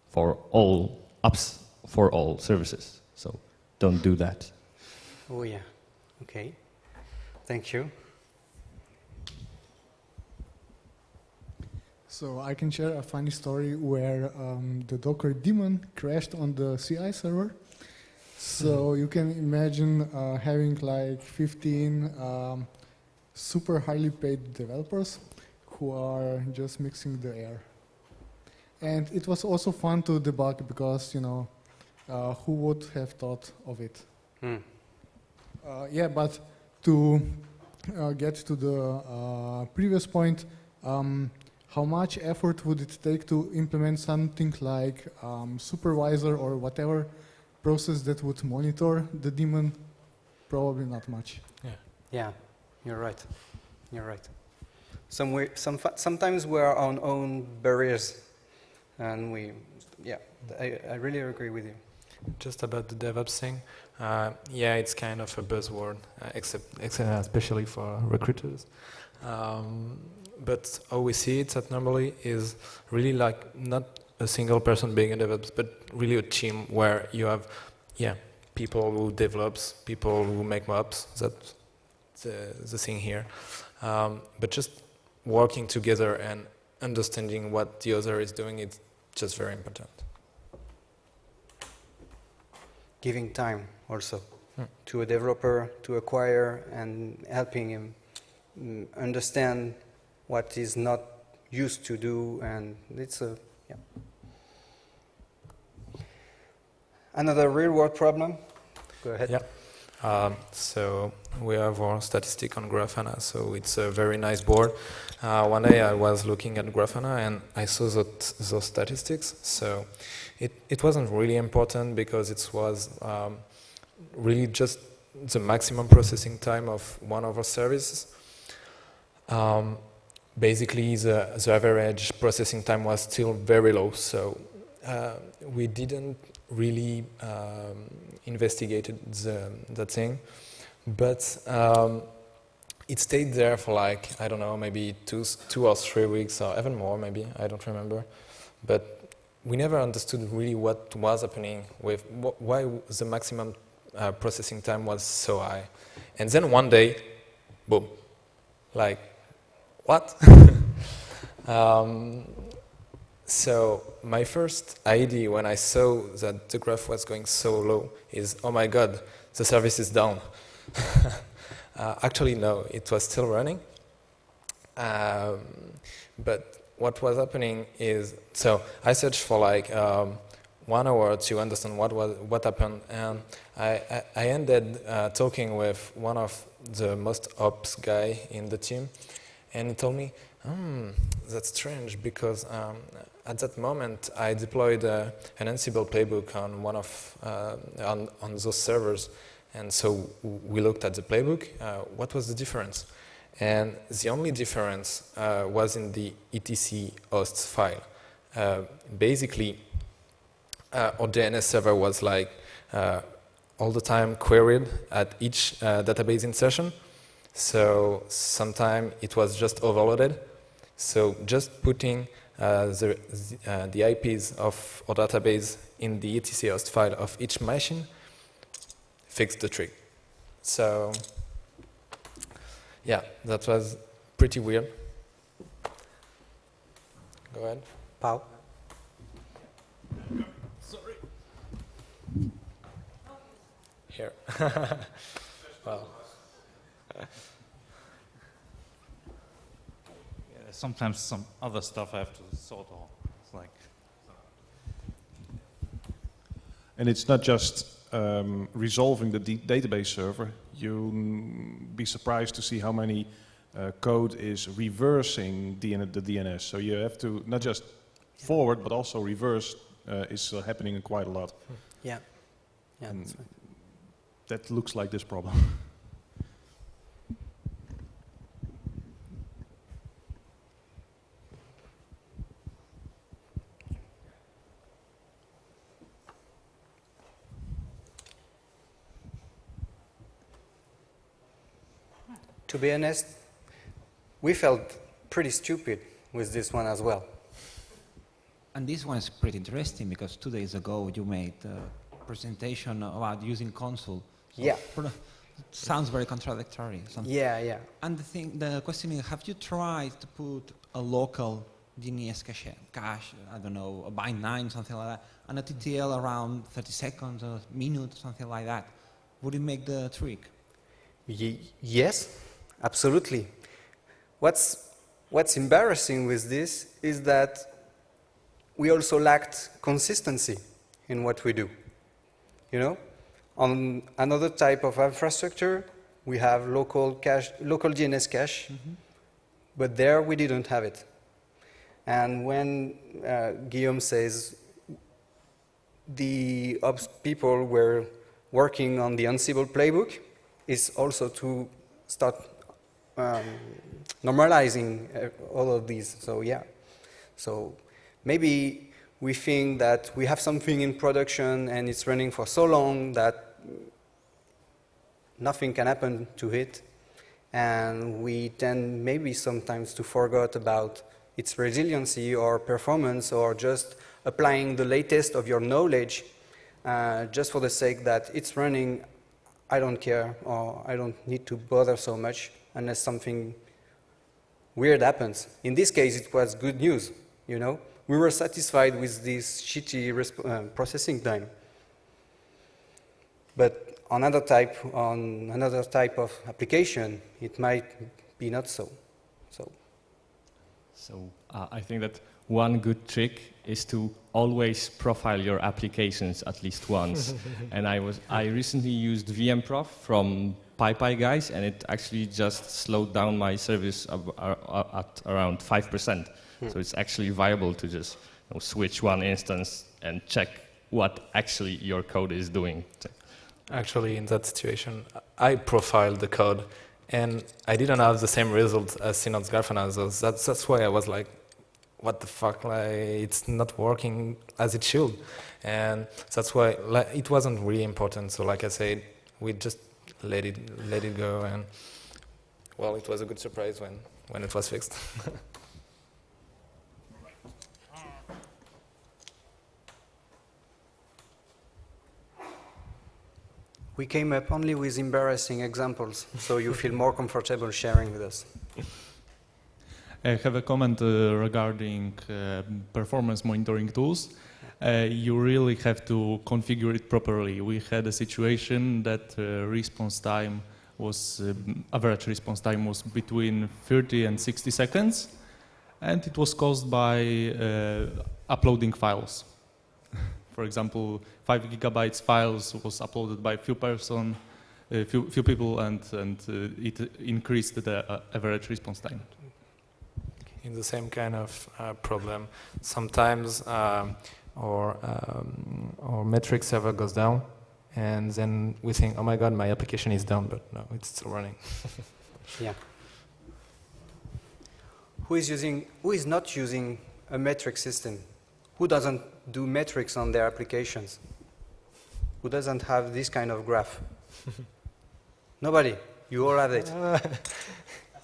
for all apps, for all services. So don't do that. Oh yeah, okay. Thank you. So I can share a funny story where the Docker daemon crashed on the CI server. So you can imagine having like 15 super highly paid developers who are just mixing the air. And it was also fun to debug because, you know, who would have thought of it? Yeah, but to get to the previous point, how much effort would it take to implement something like supervisor or whatever process that would monitor the daemon? Probably not much. Yeah, you're right. You're right. Sometimes we are our own barriers, and I really agree with you. Just about the DevOps thing, yeah, it's kind of a buzzword, especially for recruiters. But how we see it at Normally is really like not a single person being a DevOps, but really a team where you have, people who develops, people who make mobs. That's the thing here. But just working together and understanding what the other is doing is just very important. Giving time also to a developer to acquire and helping him understand what he's not used to do, and it's a another real world problem. Go ahead. Yeah. So we have our statistic on Grafana, so it's a very nice board. One day I was looking at Grafana and I saw those statistics. So it wasn't really important because it was really just the maximum processing time of one of our services. Basically, the average processing time was still very low, so we didn't really investigated that thing, but it stayed there for like, I don't know, maybe two or 3 weeks or even more, maybe, I don't remember. But we never understood really what was happening with why the maximum processing time was so high. And then one day, boom, like, what? So my first idea when I saw that the graph was going so low is, oh my God, the service is down. Actually, no, it was still running. But what was happening is, so I searched for like 1 hour to understand what happened, and I ended talking with one of the most ops guy in the team, and he told me, that's strange because at that moment I deployed an Ansible playbook on one of on those servers, and so we looked at the playbook. What was the difference? And the only difference was in the etc hosts file. Basically, our DNS server was like all the time queried at each database insertion. So sometimes it was just overloaded. So just putting the IPs of our database in the etc host file of each machine fixed the trick. So yeah, that was pretty weird. Go ahead. Pau. Sorry. Here. Well. Sometimes some other stuff I have to sort out. It's like, and it's not just resolving the database server. You'll be surprised to see how many code is reversing the DNS. So you have to not just forward, but also reverse is happening quite a lot. Yeah, yeah. And That's right. that looks like this problem. To be honest, we felt pretty stupid with this one as well. And this one is pretty interesting because 2 days ago you made a presentation about using console. So Yeah. Sounds very contradictory. Yeah. And the question is, have you tried to put a local DNS cache, I don't know, a bind 9, something like that, and a TTL around 30 seconds, a minute, something like that? Would it make the trick? Yes, absolutely. What's embarrassing with this is that we also lacked consistency in what we do. You know, on another type of infrastructure, we have local DNS cache, but there we didn't have it. And when Guillaume says the ops people were working on the Ansible playbook, is also to start normalizing all of these. So yeah, so maybe we think that we have something in production and it's running for so long that nothing can happen to it, and we tend maybe sometimes to forget about its resiliency or performance, or just applying the latest of your knowledge just for the sake that it's running. I don't care, or I don't need to bother so much unless something weird happens. In this case, it was good news, you know. We were satisfied with this shitty processing time. But on another type of application, it might be not so. So I think that one good trick is to always profile your applications at least once. And I recently used VMProf from PyPy guys, and it actually just slowed down my service at around 5%. So it's actually viable to just switch one instance and check what actually your code is doing. Actually, in that situation, I profiled the code, and I didn't have the same results as Synod's Grafana. So that's why I was like, what the fuck, like, it's not working as it should. And that's why it wasn't really important. So like I said, we just let it go, and well, it was a good surprise when it was fixed. We came up only with embarrassing examples, so you feel more comfortable sharing with us. I have a comment regarding performance monitoring tools. You really have to configure it properly. We had a situation that response time was, average response time was between 30 and 60 seconds, and it was caused by uploading files. For example, 5 gigabytes files was uploaded by few people, and it increased the average response time. In the same kind of problem, sometimes our metric server goes down, and then we think, oh my god, my application is down, but no, it's still running. Yeah. Who is not using a metric system? Who doesn't do metrics on their applications? Who doesn't have this kind of graph? Nobody. You all have it.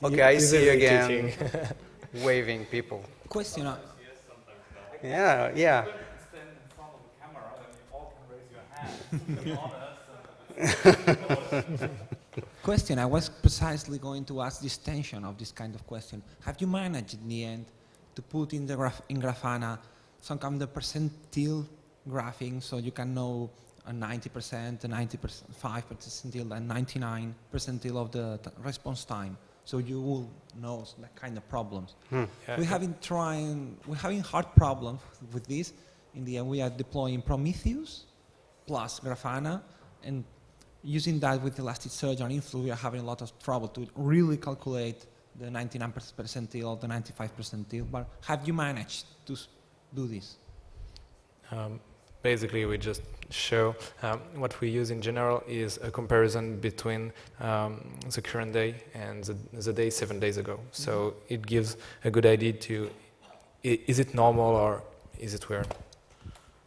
Okay, I see you again. Waving people. Question. Yeah. Question. I was precisely going to ask the extension of this kind of question. Have you managed in the end to put in Grafana some kind of percentile graphing, so you can know a 90%, a 95 percentile, and 99 percentile of the response time, so you will know that kind of problems. Yeah, we're having hard problems with this. In the end, we are deploying Prometheus plus Grafana, and using that with Elasticsearch and Influ, we are having a lot of trouble to really calculate the 99 percentile or the 95 percentile. But have you managed to do this? Basically, we just show what we use in general is a comparison between the current day and the day 7 days ago. So it gives a good idea to, is it normal or is it weird?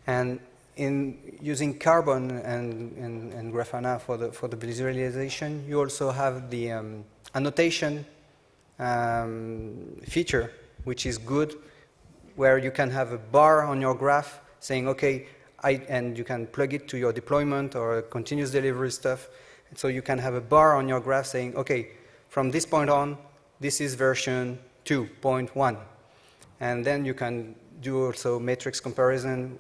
And in using Carbon and Grafana for the visualization, you also have the annotation feature, which is good, where you can have a bar on your graph saying, okay, and you can plug it to your deployment or continuous delivery stuff. And so you can have a bar on your graph saying, okay, from this point on, this is version 2.1. And then you can do also matrix comparison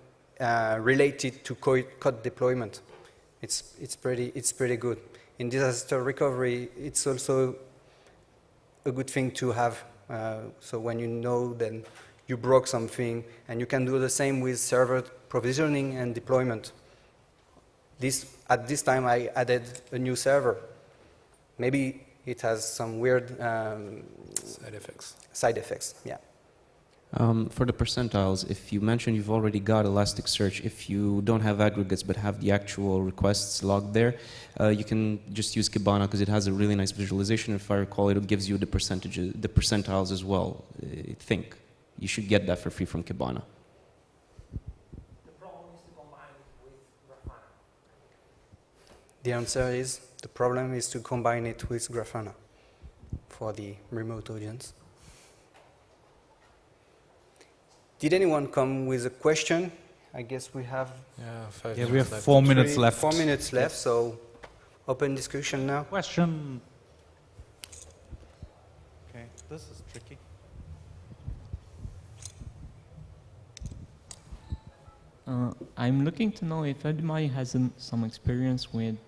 related to code deployment. It's pretty good. In disaster recovery, it's also a good thing to have. So when you know then you broke something, and you can do the same with server provisioning and deployment. At this time, I added a new server. Maybe it has some weird Side effects, yeah. For the percentiles, if you mention you've already got Elasticsearch, if you don't have aggregates but have the actual requests logged there, you can just use Kibana because it has a really nice visualization. If I recall, it gives you the percentages, the percentiles as well. I think you should get that for free from Kibana. The answer is the problem is to combine it with Grafana for the remote audience. Did anyone come with a question? I guess we have. Yeah, we have 4 minutes left. 4 minutes left, so open discussion now. Question. Okay, this is tricky. I'm looking to know if anybody has some experience with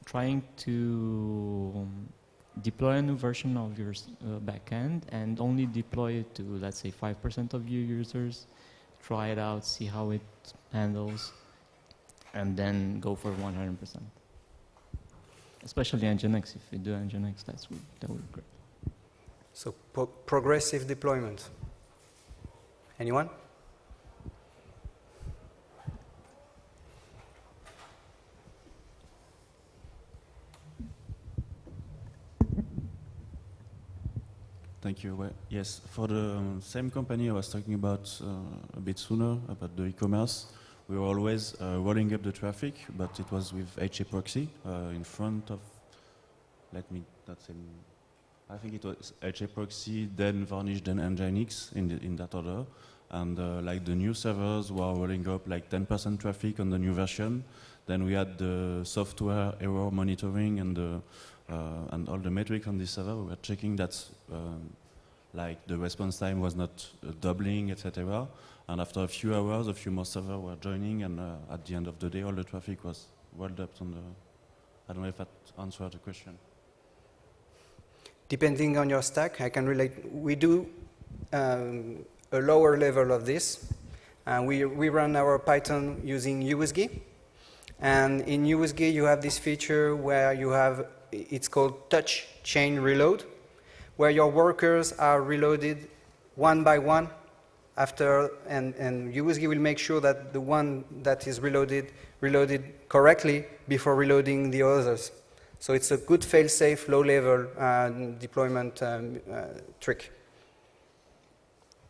trying to deploy a new version of your backend and only deploy it to, let's say, 5% of your users, try it out, see how it handles, and then go for 100%. Especially Nginx. If you do Nginx, that would be great. So progressive deployment. Anyone? Thank you. Well, yes, for the same company I was talking about a bit sooner, about the e-commerce, we were always rolling up the traffic, but it was with HA proxy in front of, I think it was HA proxy, then Varnish, then Nginx in that order. And like the new servers were rolling up like 10% traffic on the new version. Then we had the software error monitoring and all the metrics on this server. We were checking that like the response time was not doubling, etc. And after a few hours, a few more servers were joining, and at the end of the day, all the traffic was rolled up on the. I don't know if that answered the question. Depending on your stack, I can relate. We do a lower level of this. We run our Python using USG. And in USG, you have this feature where you have, it's called touch chain reload, where your workers are reloaded one by one after, and USG will make sure that the one that is reloaded correctly before reloading the others. So it's a good fail-safe, low-level deployment trick.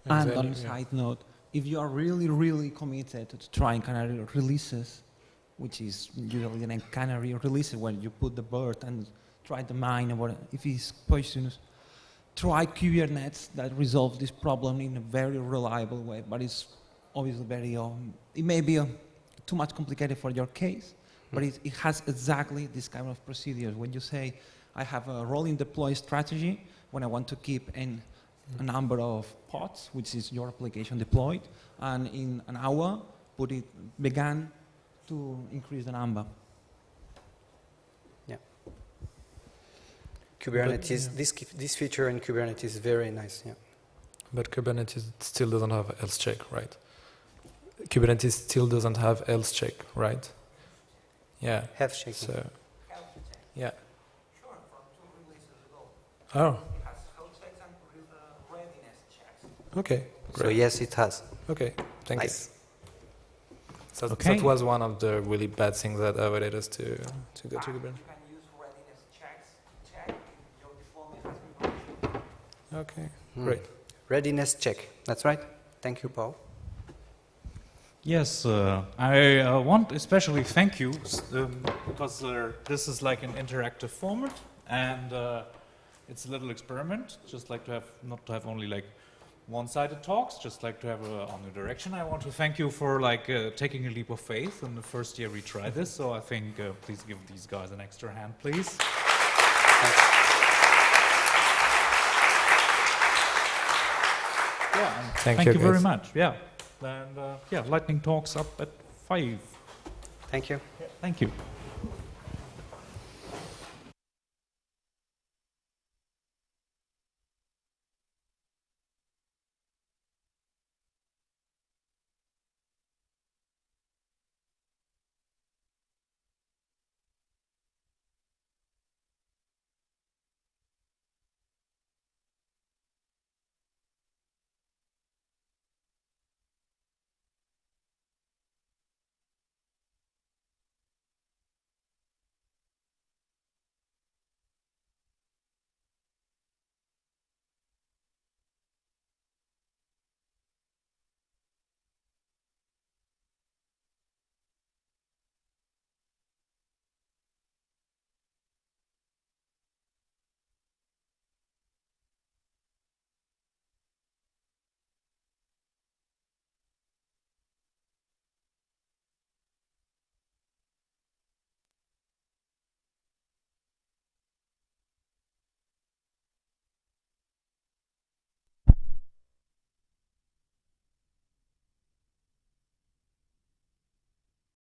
And on a side note, if you are really, really committed to trying canary releases, which is usually an canary release where you put the bird and try the mine, or if it's poisonous, try Kubernetes that resolves this problem in a very reliable way, but it's obviously very, it may be too much complicated for your case, but it has exactly this kind of procedures. When you say, I have a rolling deploy strategy, when I want to keep a number of pods, which is your application deployed, and in an hour, put it began to increase the number. Yeah. Kubernetes, this feature in Kubernetes is very nice, yeah. But Kubernetes still doesn't have else check, right? Kubernetes still doesn't have else check, right? Yeah. Health checking. So, yeah. Oh. Okay. Great. So yes, it has. Okay. Thank nice. you. So Okay. that was one of the really bad things that avoided us to go to Kubernetes. Okay, great. Readiness check. That's right. Thank you, Paul. Yes, I want especially thank you because this is like an interactive format, and it's a little experiment. Just like to have not to have only like one-sided talks. Just like to have a new direction. I want to thank you for like taking a leap of faith. In the first year we tried this, so I think please give these guys an extra hand, please. Yeah, and thank you very much. Yeah, and yeah, lightning talks up at 5. Thank you. Yeah, thank you.